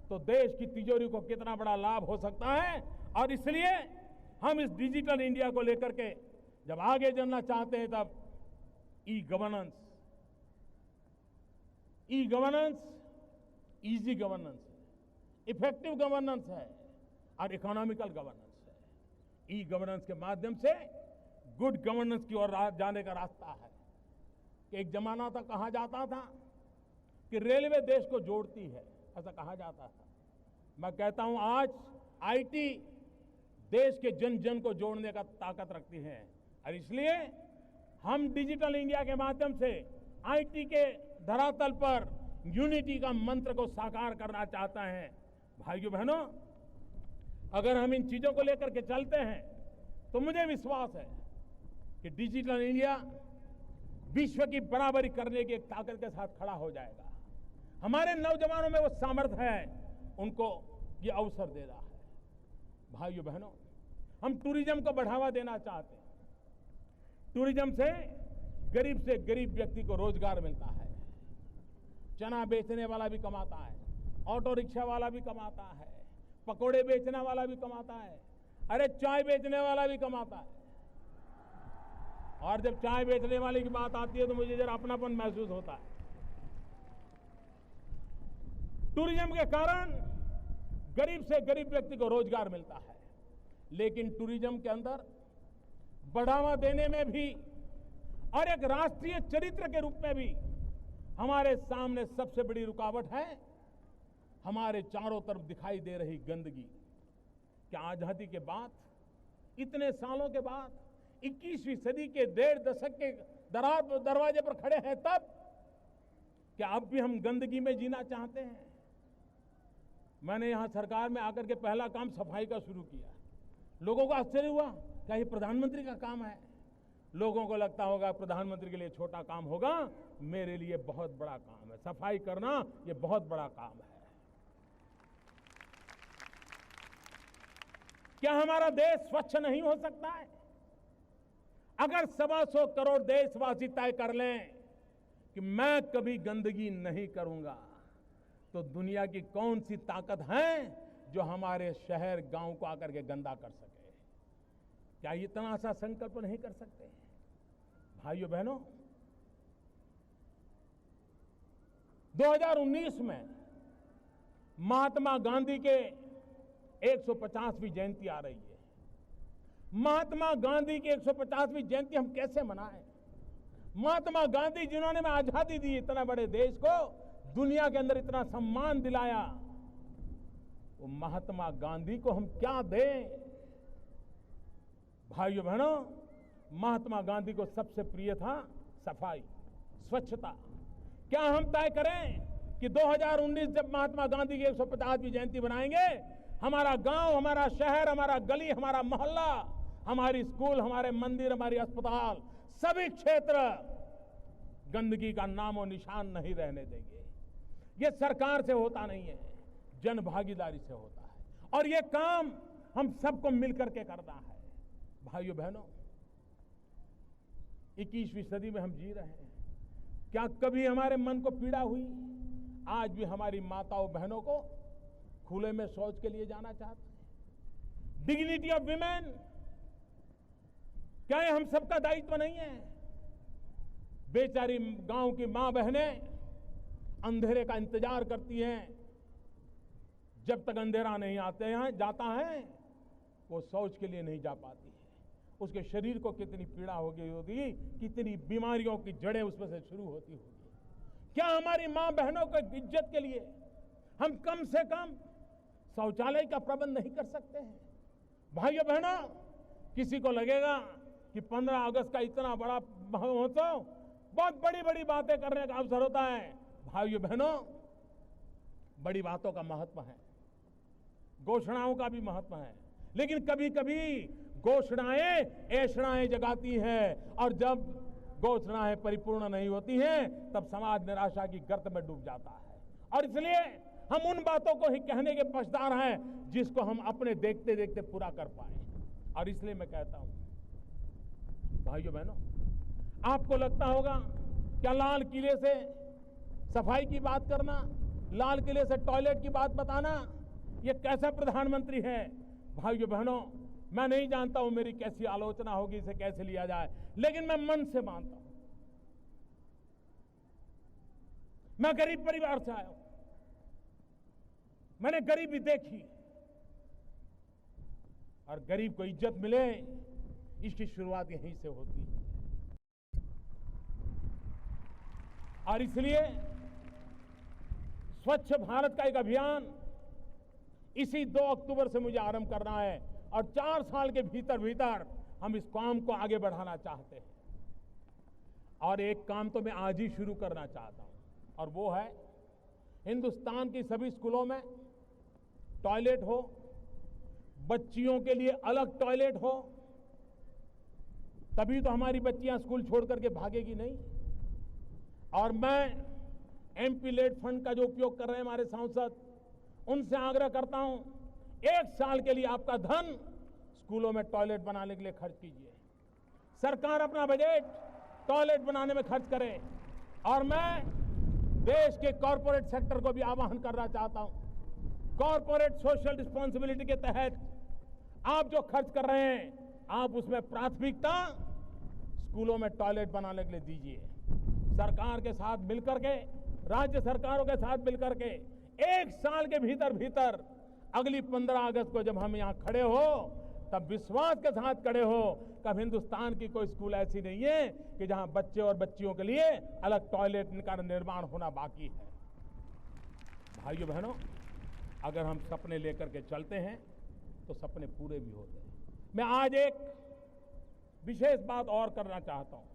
तो देश की तिजोरी को कितना बड़ा लाभ हो सकता है। और इसलिए हम इस डिजिटल इंडिया को लेकर के जब आगे चलना चाहते हैं तब e governance, easy governance, effective governance है और इकोनॉमिकल गवर्नेंस है। ई गवर्नेंस के माध्यम से गुड गवर्नेंस की ओर जाने का रास्ता है। कि एक जमाना था, कहा जाता था कि रेलवे देश को जोड़ती है, ऐसा कहा जाता था। मैं कहता हूं आज आईटी देश के जन जन को जोड़ने का ताकत रखती है। और इसलिए हम डिजिटल इंडिया के माध्यम से आईटी के धरातल पर यूनिटी का मंत्र को साकार करना चाहते हैं। भाइयों बहनों, अगर हम इन चीजों को लेकर के चलते हैं तो मुझे विश्वास है कि डिजिटल इंडिया विश्व की बराबरी करने की एक ताकत के साथ खड़ा हो जाएगा। हमारे नौजवानों में वो सामर्थ्य है, उनको ये अवसर दे रहा है। भाइयों बहनों, हम टूरिज्म को बढ़ावा देना चाहते हैं। टूरिज्म से गरीब व्यक्ति को रोजगार मिलता है। चना बेचने वाला भी कमाता है, ऑटो रिक्शा वाला भी कमाता है, पकोड़े बेचने वाला भी कमाता है, अरे चाय बेचने वाला भी कमाता है। और जब चाय बेचने वाले की बात आती है तो मुझे जरा अपनापन महसूस होता है। टूरिज्म के कारण गरीब से गरीब व्यक्ति को रोजगार मिलता है। लेकिन टूरिज्म के अंदर बढ़ावा देने में भी और एक राष्ट्रीय चरित्र के रूप में भी हमारे सामने सबसे बड़ी रुकावट है हमारे चारों तरफ दिखाई दे रही गंदगी। क्या आजादी के बाद, इतने सालों के बाद, 21वीं सदी के 1.5 दशक के दरवाजे पर खड़े हैं, तब क्या अब भी हम गंदगी में जीना चाहते हैं? मैंने यहां सरकार में आकर के पहला काम सफाई का शुरू किया। लोगों को आश्चर्य हुआ, क्या ये प्रधानमंत्री का काम है? लोगों को लगता होगा प्रधानमंत्री के लिए छोटा काम होगा, मेरे लिए बहुत बड़ा काम है। सफाई करना ये बहुत बड़ा काम है। क्या हमारा देश स्वच्छ नहीं हो सकता है? अगर 125 करोड़ देशवासी तय कर लें कि मैं कभी गंदगी नहीं करूंगा, तो दुनिया की कौन सी ताकत है जो हमारे शहर गांव को आकर के गंदा कर सके? क्या इतना सा संकल्प नहीं कर सकते? भाइयों बहनों, 2019 में महात्मा गांधी के 150वीं जयंती आ रही है। महात्मा गांधी की 150वीं जयंती हम कैसे मनाएं? महात्मा गांधी जिन्होंने हमें आजादी दी, इतना बड़े देश को दुनिया के अंदर इतना सम्मान दिलाया, वो महात्मा गांधी को हम क्या दें? भाइयों बहनों, महात्मा गांधी को सबसे प्रिय था सफाई, स्वच्छता। क्या हम तय करें कि 2019 जब महात्मा गांधी की 150वीं जयंती बनाएंगे, हमारा गांव, हमारा शहर, हमारा गली, हमारा मोहल्ला, हमारी स्कूल, हमारे मंदिर, हमारी अस्पताल, सभी क्षेत्र गंदगी का नामो निशान नहीं रहने देंगे। ये सरकार से होता नहीं है, जन भागीदारी से होता है। और ये काम हम सबको मिलकर के करना है। भाइयों बहनों, 21वीं सदी में हम जी रहे हैं। क्या कभी हमारे मन को पीड़ा हुई? आज भी हमारी माताओं बहनों को खुले में शौच के लिए जाना चाहते हैं। डिग्निटी ऑफ विमेन, क्या ये हम सबका दायित्व नहीं है? बेचारी गांव की मां बहनें अंधेरे का इंतजार करती हैं, जब तक अंधेरा नहीं आते हैं जाता है वो शौच के लिए नहीं जा पाती है। उसके शरीर को कितनी पीड़ा हो गई होगी, कितनी बीमारियों की जड़ें उसमें से शुरू होती होगी। क्या हमारी मां बहनों की इज्जत के लिए हम कम से कम शौचालय का प्रबंध नहीं कर सकते हैं? भाइयों बहनों, किसी को लगेगा कि 15 अगस्त का इतना बड़ा महोत्सव बहुत बड़ी बड़ी बातें करने का अवसर होता है। भाइयों बहनों, बड़ी बातों का महत्व है, घोषणाओं का भी महत्व है, लेकिन कभी कभी घोषणाएं ऐषणाएं जगाती हैं, और जब घोषणाएं परिपूर्ण नहीं होती हैं तब समाज निराशा की गर्त में डूब जाता है। और इसलिए हम उन बातों को ही कहने के पक्षदार हैं जिसको हम अपने देखते देखते पूरा कर पाए। और इसलिए मैं कहता हूं भाइयों बहनों, आपको लगता होगा क्या लाल किले से सफाई की बात करना, लाल किले से टॉयलेट की बात बताना, ये कैसा प्रधानमंत्री है? भाइयों बहनों, मैं नहीं जानता हूं मेरी कैसी आलोचना होगी, इसे कैसे लिया जाए, लेकिन मैं मन से मानता हूं। मैं गरीब परिवार से आया हूं, मैंने गरीबी देखी, और गरीब को इज्जत मिले इसकी शुरुआत यहीं से होती है। और इसलिए स्वच्छ भारत का एक अभियान इसी 2 अक्टूबर से मुझे आरंभ करना है, और 4 साल के भीतर भीतर हम इस काम को आगे बढ़ाना चाहते हैं। और एक काम तो मैं आज ही शुरू करना चाहता हूं, और वो है हिंदुस्तान की सभी स्कूलों में टॉयलेट हो, बच्चियों के लिए अलग टॉयलेट हो, तभी तो हमारी बच्चियां स्कूल छोड़ करके भागेगी नहीं। और मैं एमपी लेड फंड का जो उपयोग कर रहे हैं हमारे सांसद, उनसे आग्रह करता हूं 1 साल के लिए आपका धन स्कूलों में टॉयलेट बनाने के लिए खर्च कीजिए। सरकार अपना बजट टॉयलेट बनाने में खर्च करे। और मैं देश के कॉरपोरेट सेक्टर को भी आह्वान करना चाहता हूं, कॉरपोरेट सोशल रिस्पॉन्सिबिलिटी के तहत आप जो खर्च कर रहे हैं, आप उसमें प्राथमिकता स्कूलों में टॉयलेट बनाने के लिए दीजिए। सरकार के साथ मिलकर के, राज्य सरकारों के साथ मिलकर के 1 साल के भीतर भीतर अगली 15 अगस्त को जब हम यहाँ खड़े हो, तब विश्वास के साथ खड़े हो, कब हिंदुस्तान की कोई स्कूल ऐसी नहीं है कि जहां बच्चे और बच्चियों के लिए अलग टॉयलेट का निर्माण होना बाकी है। भाइयों बहनों, अगर हम सपने लेकर के चलते हैं तो सपने पूरे भी होते हैं। मैं आज एक विशेष बात और करना चाहता हूं।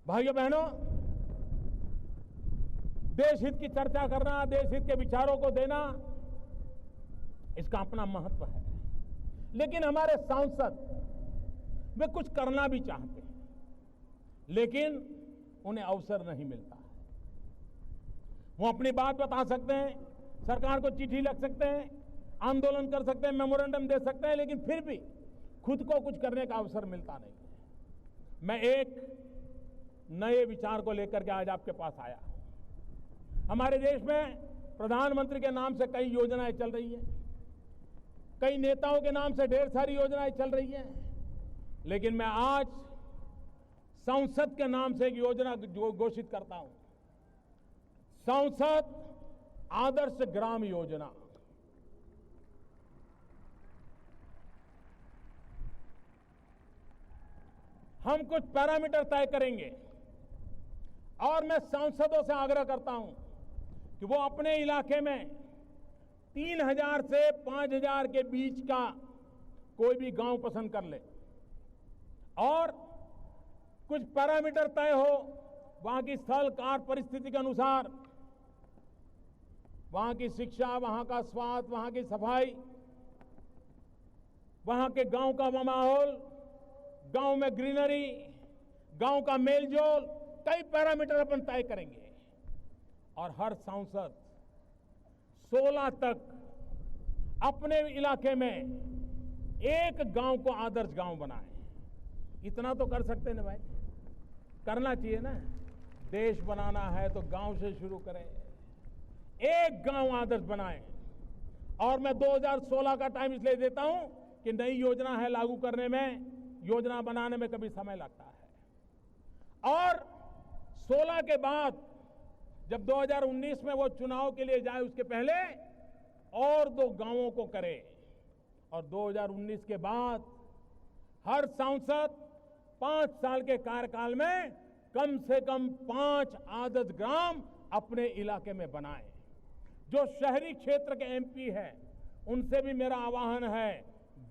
भाइयों बहनों, देश हित की चर्चा करना, देश हित के विचारों को देना, इसका अपना महत्व है, लेकिन हमारे सांसद वे कुछ करना भी चाहते हैं, लेकिन उन्हें अवसर नहीं मिलता है। वो अपनी बात बता सकते हैं, सरकार को चिट्ठी लिख सकते हैं, आंदोलन कर सकते हैं, मेमोरेंडम दे सकते हैं, लेकिन फिर भी खुद को कुछ करने का अवसर मिलता नहीं है। मैं एक नए विचार को लेकर के आज आपके पास आया। हमारे देश में प्रधानमंत्री के नाम से कई योजनाएं चल रही हैं, कई नेताओं के नाम से ढेर सारी योजनाएं चल रही हैं, लेकिन मैं आज संसद के नाम से एक योजना घोषित करता हूं, संसद आदर्श ग्राम योजना। हम कुछ पैरामीटर तय करेंगे, और मैं सांसदों से आग्रह करता हूं कि वो अपने इलाके में 3000 से 5000 के बीच का कोई भी गांव पसंद कर ले, और कुछ पैरामीटर तय हो वहां की स्थल काल परिस्थिति के अनुसार, वहां की शिक्षा, वहां का स्वास्थ्य, वहां की सफाई, वहां के गांव का माहौल, गांव में ग्रीनरी, गांव का मेलजोल, कई पैरामीटर अपन तय करेंगे। और हर सांसद 16 तक अपने इलाके में एक गांव को आदर्श गांव बनाए। इतना तो कर सकते हैं ना भाई। करना चाहिए ना। देश बनाना है तो गांव से शुरू करें, एक गांव आदर्श बनाएं। और मैं 2016 का टाइम इसलिए देता हूं कि नई योजना है, लागू करने में, योजना बनाने में कभी समय लगता है। और 16 के बाद जब 2019 में वो चुनाव के लिए जाए उसके पहले और 2 गांवों को करे। और 2019 के बाद हर सांसद 5 साल के कार्यकाल में कम से कम 5 आदर्श ग्राम अपने इलाके में बनाए। जो शहरी क्षेत्र के एमपी हैं उनसे भी मेरा आह्वान है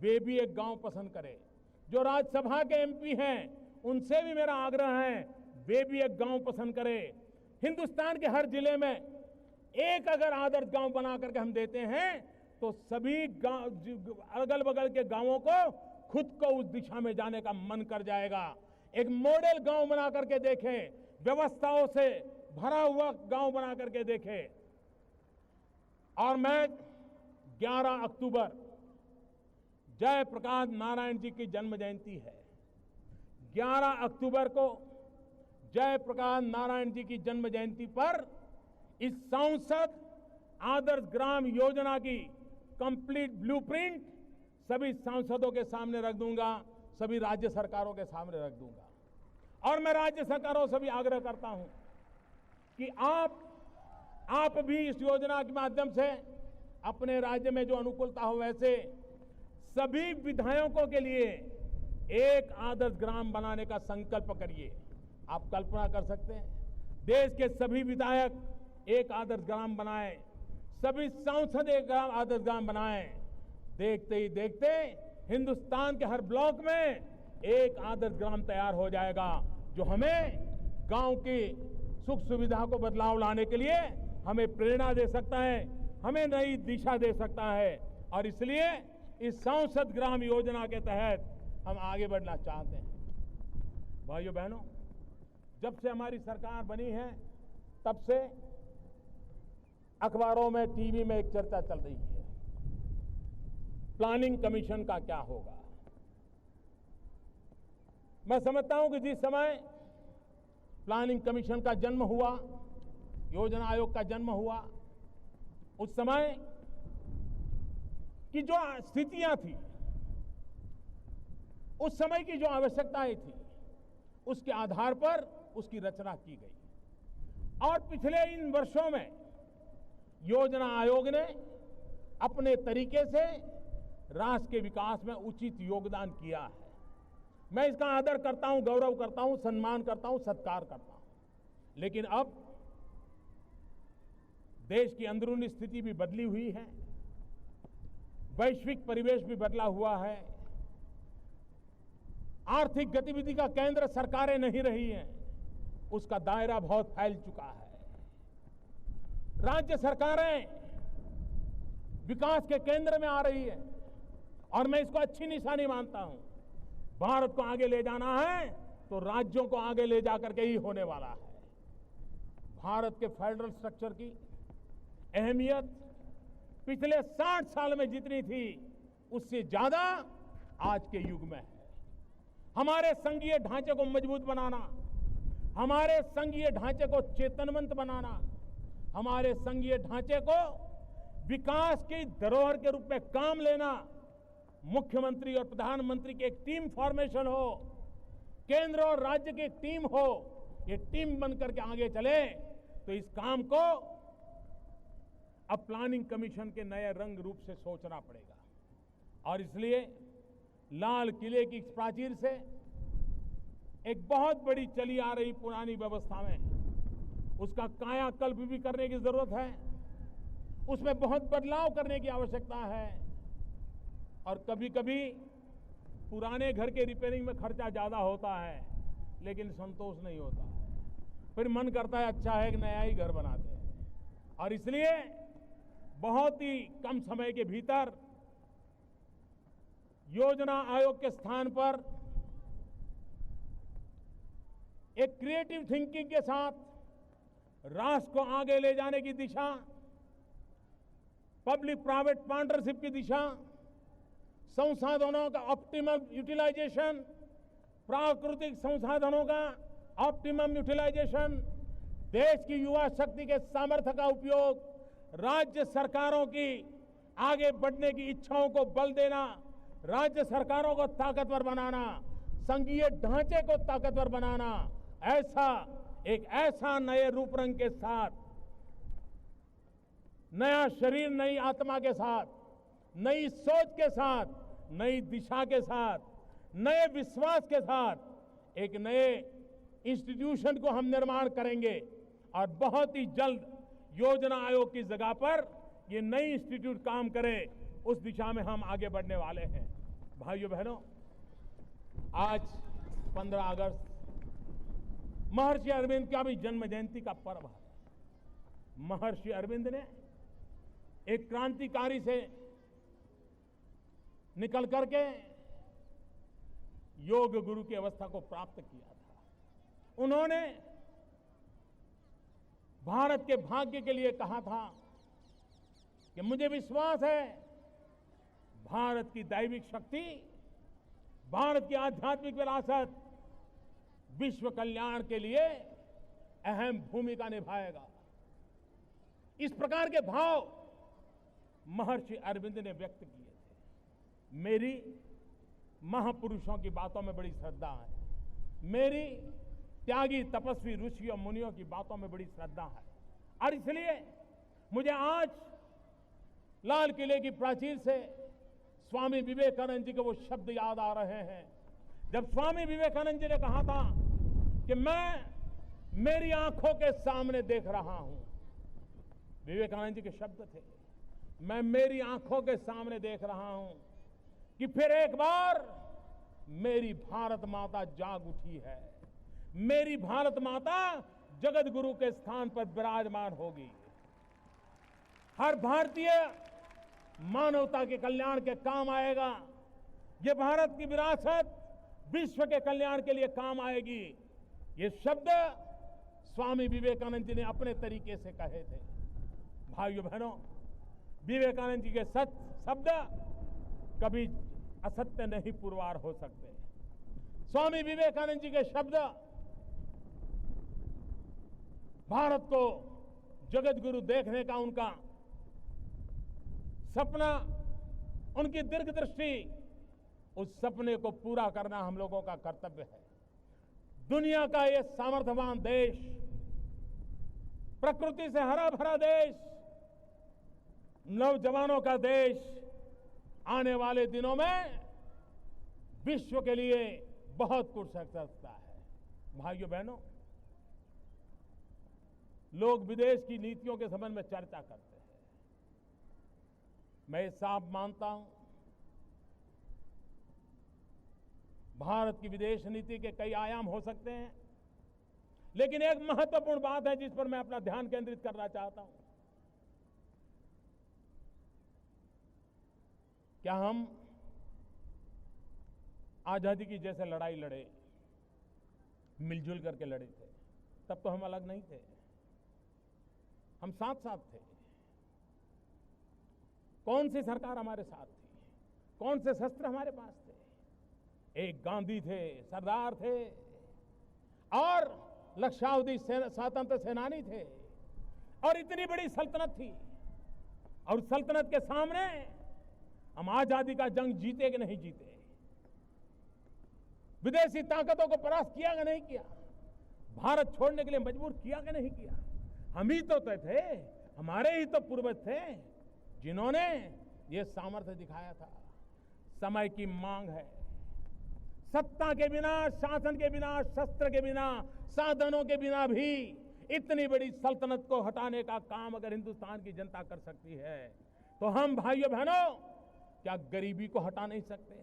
वे भी एक गांव पसंद करें। जो राज्यसभा के एमपी हैं उनसे भी मेरा आग्रह है वे भी एक गांव पसंद करें। हिंदुस्तान के हर जिले में एक अगर आदर्श गांव बना करके हम देते हैं तो सभी अगल बगल के गांवों को खुद को उस दिशा में जाने का मन कर जाएगा। एक मॉडल गांव बना करके देखें, व्यवस्थाओं से भरा हुआ गांव बना करके देखें। और मैं 11 अक्टूबर जयप्रकाश नारायण जी की जन्म जयंती है। 11 अक्टूबर को जयप्रकाश नारायण जी की जन्म जयंती पर इस सांसद आदर्श ग्राम योजना की कंप्लीट ब्लूप्रिंट सभी सांसदों के सामने रख दूंगा, सभी राज्य सरकारों के सामने रख दूंगा। और मैं राज्य सरकारों से भी आग्रह करता हूं कि आप भी इस योजना के माध्यम से अपने राज्य में जो अनुकूलता हो वैसे सभी विधायकों के लिए एक आदर्श ग्राम बनाने का संकल्प करिए। आप कल्पना कर सकते हैं देश के सभी विधायक एक आदर्श ग्राम बनाएं, सभी सांसद एक आदर्श ग्राम बनाएं। देखते ही देखते हिंदुस्तान के हर ब्लॉक में एक आदर्श ग्राम तैयार हो जाएगा, जो हमें गांव की सुख सुविधा को बदलाव लाने के लिए हमें प्रेरणा दे सकता है, हमें नई दिशा दे सकता है। और इसलिए इस सांसद ग्राम योजना के तहत हम आगे बढ़ना चाहते हैं। भाइयों बहनों, जब से हमारी सरकार बनी है तब से अखबारों में, टीवी में एक चर्चा चल रही है, प्लानिंग कमीशन का क्या होगा। मैं समझता हूं कि जिस समय प्लानिंग कमीशन का जन्म हुआ, योजना आयोग का जन्म हुआ, उस समय की जो स्थितियां थी, उस समय की जो आवश्यकताएं थी, उसके आधार पर उसकी रचना की गई। और पिछले इन वर्षों में योजना आयोग ने अपने तरीके से राष्ट्र के विकास में उचित योगदान किया है। मैं इसका आदर करता हूं, गौरव करता हूं, सम्मान करता हूं, सत्कार करता हूं। लेकिन अब देश की अंदरूनी स्थिति भी बदली हुई है, वैश्विक परिवेश भी बदला हुआ है, आर्थिक गतिविधि का केंद्र सरकारें नहीं रही हैं, उसका दायरा बहुत फैल चुका है। राज्य सरकारें विकास के केंद्र में आ रही है और मैं इसको अच्छी निशानी मानता हूं। भारत को आगे ले जाना है तो राज्यों को आगे ले जाकर के ही होने वाला है। भारत के फेडरल स्ट्रक्चर की अहमियत पिछले 60 साल में जितनी थी उससे ज्यादा आज के युग में है। हमारे संघीय ढांचे को मजबूत बनाना, हमारे संघीय ढांचे को चेतनवंत बनाना, हमारे संघीय ढांचे को विकास की धरोहर के रूप में काम लेना, मुख्यमंत्री और प्रधानमंत्री की एक टीम फॉर्मेशन हो, केंद्र और राज्य की एक टीम हो, ये टीम बनकर के आगे चले तो इस काम को अब प्लानिंग कमीशन के नए रंग रूप से सोचना पड़ेगा। और इसलिए लाल किले की प्राचीर से एक बहुत बड़ी चली आ रही पुरानी व्यवस्था में उसका कायाकल्प भी करने की जरूरत है, उसमें बहुत बदलाव करने की आवश्यकता है। और कभी कभी पुराने घर के रिपेयरिंग में खर्चा ज्यादा होता है लेकिन संतोष नहीं होता है, फिर मन करता है अच्छा है कि नया ही घर बनाते हैं। और इसलिए बहुत ही कम समय के भीतर योजना आयोग के स्थान पर एक क्रिएटिव थिंकिंग के साथ राष्ट्र को आगे ले जाने की दिशा, पब्लिक प्राइवेट पार्टनरशिप की दिशा, संसाधनों का ऑप्टिमम यूटिलाइजेशन, प्राकृतिक संसाधनों का ऑप्टिमम यूटिलाइजेशन, देश की युवा शक्ति के सामर्थ्य का उपयोग, राज्य सरकारों की आगे बढ़ने की इच्छाओं को बल देना, राज्य सरकारों को ताकतवर बनाना, संघीय ढांचे को ताकतवर बनाना, ऐसा नए रूप रंग के साथ, नया शरीर नई आत्मा के साथ, नई सोच के साथ, नई दिशा के साथ, नए विश्वास के साथ एक नए इंस्टीट्यूशन को हम निर्माण करेंगे और बहुत ही जल्द योजना आयोग की जगह पर ये नई इंस्टीट्यूट काम करे, उस दिशा में हम आगे बढ़ने वाले हैं। भाइयों बहनों, आज 15 अगस्त महर्षि अरविंद का भी जन्म जयंती का पर्व है। महर्षि अरविंद ने एक क्रांतिकारी से निकल करके योग गुरु की अवस्था को प्राप्त किया था। उन्होंने भारत के भाग्य के लिए कहा था कि मुझे विश्वास है भारत की दैविक शक्ति, भारत की आध्यात्मिक विरासत विश्व कल्याण के लिए अहम भूमिका निभाएगा। इस प्रकार के भाव महर्षि अरविंद ने व्यक्त किए थे। मेरी महापुरुषों की बातों में बड़ी श्रद्धा है, मेरी त्यागी तपस्वी ऋषियों मुनियों की बातों में बड़ी श्रद्धा है, और इसलिए मुझे आज लाल किले की प्राचीर से स्वामी विवेकानंद जी के वो शब्द याद आ रहे हैं, जब स्वामी विवेकानंद जी ने कहा था कि मैं मेरी आंखों के सामने देख रहा हूं। विवेकानंद जी के शब्द थे, मैं मेरी आंखों के सामने देख रहा हूं कि फिर एक बार मेरी भारत माता जाग उठी है, मेरी भारत माता जगत गुरु के स्थान पर विराजमान होगी। हर भारतीय मानवता के कल्याण के काम आएगा। ये भारत की विरासत विश्व के कल्याण के लिए काम आएगी। ये शब्द स्वामी विवेकानंद जी ने अपने तरीके से कहे थे। भाइयों बहनों, विवेकानंद जी के शब्द कभी असत्य नहीं पुरवार हो सकते। स्वामी विवेकानंद जी के शब्द भारत को जगत गुरु देखने का उनका सपना, उनकी दीर्घदृष्टि, उस सपने को पूरा करना हम लोगों का कर्तव्य है। दुनिया का ये सामर्थ्यवान देश, प्रकृति से हरा भरा देश, नौजवानों का देश आने वाले दिनों में विश्व के लिए बहुत कुछ कर सकता है। भाइयों बहनों, लोग विदेश की नीतियों के संबंध में चर्चा करते हैं। मैं साफ मानता हूं, भारत की विदेश नीति के कई आयाम हो सकते हैं, लेकिन एक महत्वपूर्ण बात है जिस पर मैं अपना ध्यान केंद्रित करना चाहता हूं। क्या हम आजादी की जैसे लड़ाई लड़े, मिलजुल करके लड़े थे? तब तो हम अलग नहीं थे, हम साथ साथ थे। कौन सी सरकार हमारे साथ थी, कौन से शस्त्र हमारे पास थे? एक गांधी थे, सरदार थे, और लक्षावधि स्वतंत्र सेनानी थे, और इतनी बड़ी सल्तनत थी। और सल्तनत के सामने हम आजादी का जंग जीते कि नहीं जीते, विदेशी ताकतों को परास्त किया कि नहीं किया, भारत छोड़ने के लिए मजबूर किया कि नहीं किया? हम ही तो थे, हमारे ही तो पूर्वज थे जिन्होंने ये सामर्थ्य दिखाया था। समय की मांग है, सत्ता के बिना, शासन के बिना, शस्त्र के बिना, साधनों के बिना भी इतनी बड़ी सल्तनत को हटाने का काम अगर हिंदुस्तान की जनता कर सकती है, तो हम भाइयों बहनों क्या गरीबी को हटा नहीं सकते?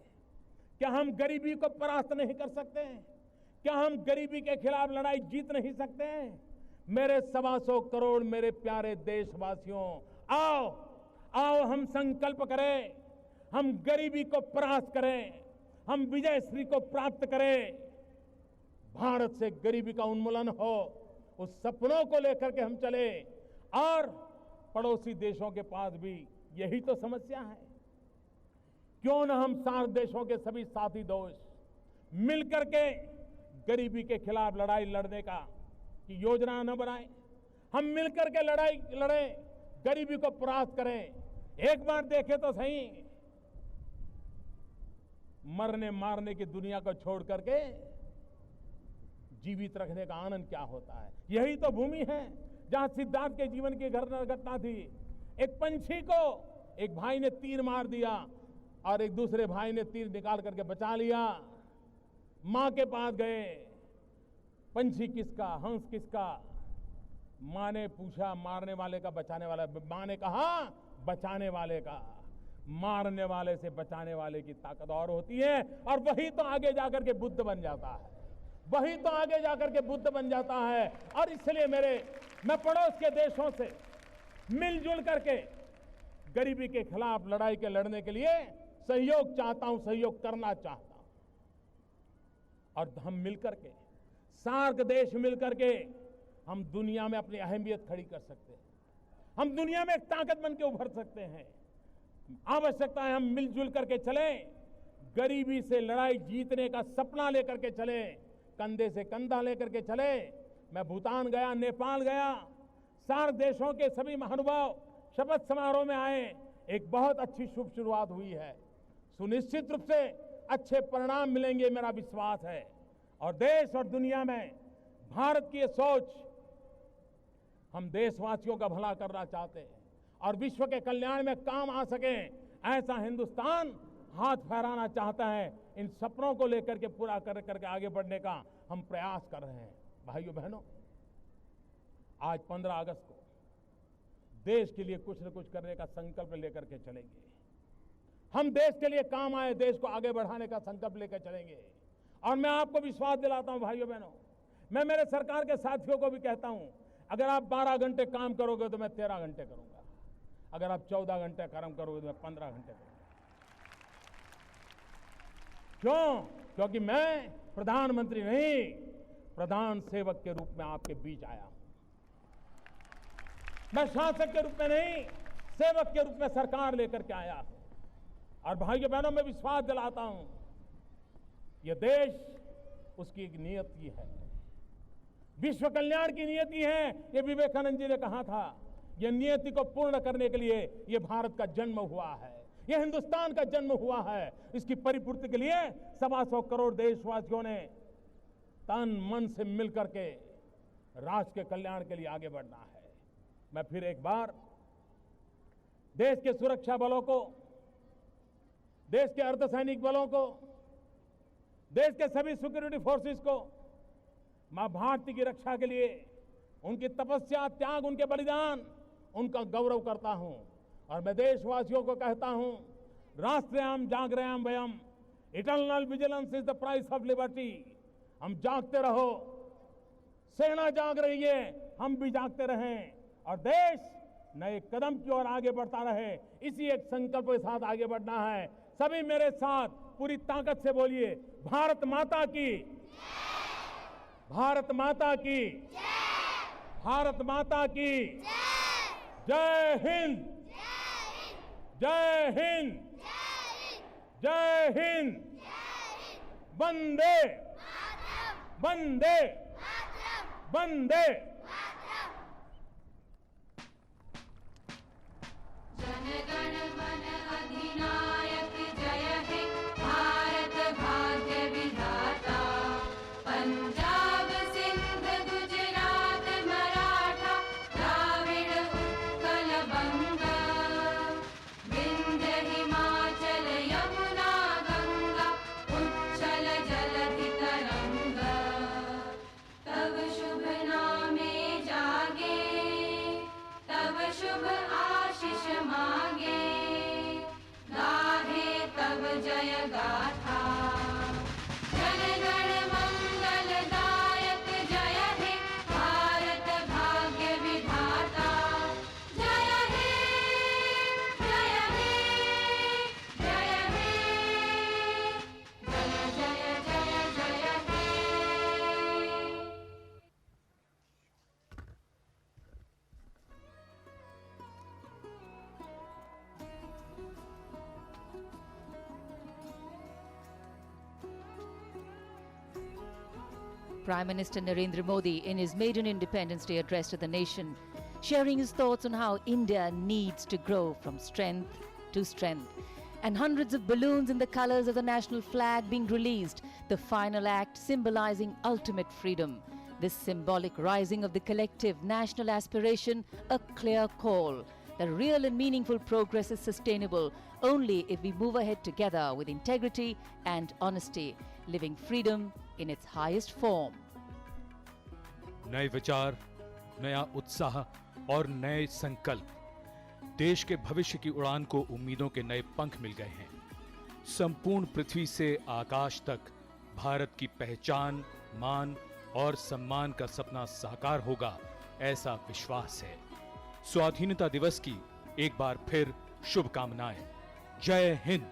क्या हम गरीबी को परास्त नहीं कर सकते? क्या हम गरीबी के खिलाफ लड़ाई जीत नहीं सकते? मेरे 125 करोड़ मेरे प्यारे देशवासियों, आओ आओ हम संकल्प करें, हम गरीबी को परास्त करें, हम विजय श्री को प्राप्त करें, भारत से गरीबी का उन्मूलन हो, उस सपनों को लेकर के हम चले। और पड़ोसी देशों के पास भी यही तो समस्या है। क्यों न हम सार्क देशों के सभी साथी दोस्त मिलकर के गरीबी के खिलाफ लड़ाई लड़ने का की योजना न बनाएं। हम मिलकर के लड़ाई लड़ें, गरीबी को परास्त करें। एक बार देखें तो सही, मरने मारने की दुनिया को छोड़ करके जीवित रखने का आनंद क्या होता है। यही तो भूमि है जहां सिद्धार्थ के जीवन की घटना थी। एक पंछी को एक भाई ने तीर मार दिया और एक दूसरे भाई ने तीर निकाल करके बचा लिया। मां के पास गए, पंछी किसका, हंस किसका? मां ने पूछा मारने वाले का, बचाने वाला। मां ने कहा बचाने वाले का। मारने वाले से बचाने वाले की ताकत और होती है, और वही तो आगे जाकर के बुद्ध बन जाता है, वही तो आगे जाकर के बुद्ध बन जाता है। और इसलिए मैं पड़ोस के देशों से मिलजुल करके गरीबी के खिलाफ लड़ाई के लड़ने के लिए सहयोग चाहता हूं, सहयोग करना चाहता हूं। और हम मिलकर के, सार्क देश मिलकर के हम दुनिया में अपनी अहमियत खड़ी कर सकते हैं। हम दुनिया में एक ताकत बन के उभर सकते हैं। आवश्यकता है हम मिलजुल करके चलें, गरीबी से लड़ाई जीतने का सपना लेकर के चलें, कंधे से कंधा लेकर के चलें। मैं भूटान गया, नेपाल गया, सार्क देशों के सभी महानुभाव शपथ समारोह में आए। एक बहुत अच्छी शुभ शुरुआत हुई है। सुनिश्चित रूप से अच्छे परिणाम मिलेंगे, मेरा विश्वास है। और देश और दुनिया में भारत की ये सोच, हम देशवासियों का भला करना चाहते हैं और विश्व के कल्याण में काम आ सके, ऐसा हिंदुस्तान हाथ फहराना चाहता है। इन सपनों को लेकर के पूरा करके आगे बढ़ने का हम प्रयास कर रहे हैं। भाइयों बहनों, आज 15 अगस्त को देश के लिए कुछ न कुछ करने का संकल्प लेकर के चलेंगे। हम देश के लिए काम आए, देश को आगे बढ़ाने का संकल्प लेकर चलेंगे। और मैं आपको विश्वास दिलाता हूं भाइयों बहनों, मैं मेरे सरकार के साथियों को भी कहता हूं, अगर आप 12 घंटे काम करोगे तो मैं 13 घंटे करूंगा, अगर आप 14 घंटे काम करोगे तो मैं 15 घंटे करूंगा। क्यों? क्योंकि मैं प्रधानमंत्री नहीं, प्रधान सेवक के रूप में आपके बीच आया हूं। मैं शासक के रूप में नहीं, सेवक के रूप में सरकार लेकर के आया हूं। और भाइयों बहनों, मैं विश्वास दिलाता हूं, यह देश उसकी एक नियति है, विश्व कल्याण की नियति है। ये विवेकानंद जी ने कहा था, यह नियति को पूर्ण करने के लिए यह भारत का जन्म हुआ है, यह हिंदुस्तान का जन्म हुआ है। इसकी परिपूर्ति के लिए 125 करोड़ देशवासियों ने तन मन से मिलकर के राष्ट्र के कल्याण के लिए आगे बढ़ना है। मैं फिर एक बार देश के सुरक्षा बलों को, देश के अर्धसैनिक बलों को, देश के सभी सिक्योरिटी फोर्सेस को मां भारती की रक्षा के लिए उनकी तपस्या, त्याग, उनके बलिदान, उनका गौरव करता हूं। और मैं देशवासियों को कहता हूं, राष्ट्रयाम जागरयाम वयम, eternal vigilance is the price of liberty. हम जागते रहो, सेना जाग रही है, हम भी जागते रहें और देश नए कदम की ओर आगे बढ़ता रहे। इसी एक संकल्प के साथ आगे बढ़ना है। सभी मेरे साथ पूरी ताकत से बोलिए, भारत माता की, भारत माता की, भारत माता की जय हिंद, जय हिंद, जय हिंद, वंदे वंदे वंदे।
जनगण मन अधिनायक जय हे भारत भाग्य विधाता। पंजाब सिंध गुजरात मराठा द्राविड़ उत्कल बंग। विंध्य हिमाचल यमुना गंगा उच्छल जलधि तरंग। तब शुभ नामे जागे, तब शुभ आशीष मांगे।
Prime Minister Narendra Modi in his maiden Independence Day address to the nation, sharing his thoughts on how India needs to grow from strength to strength. And hundreds of balloons in the colors of the national flag being released, the final act symbolizing ultimate freedom. This symbolic rising of the collective national aspiration, a clear call that real and meaningful progress is sustainable only if we move ahead together with integrity and honesty, living freedom in its highest form.
नए विचार, नया उत्साह और नए संकल्प, देश के भविष्य की उड़ान को उम्मीदों के नए पंख मिल गए हैं। संपूर्ण पृथ्वी से आकाश तक भारत की पहचान, मान और सम्मान का सपना साकार होगा, ऐसा विश्वास है। स्वाधीनता दिवस की एक बार फिर शुभकामनाएं। जय हिंद।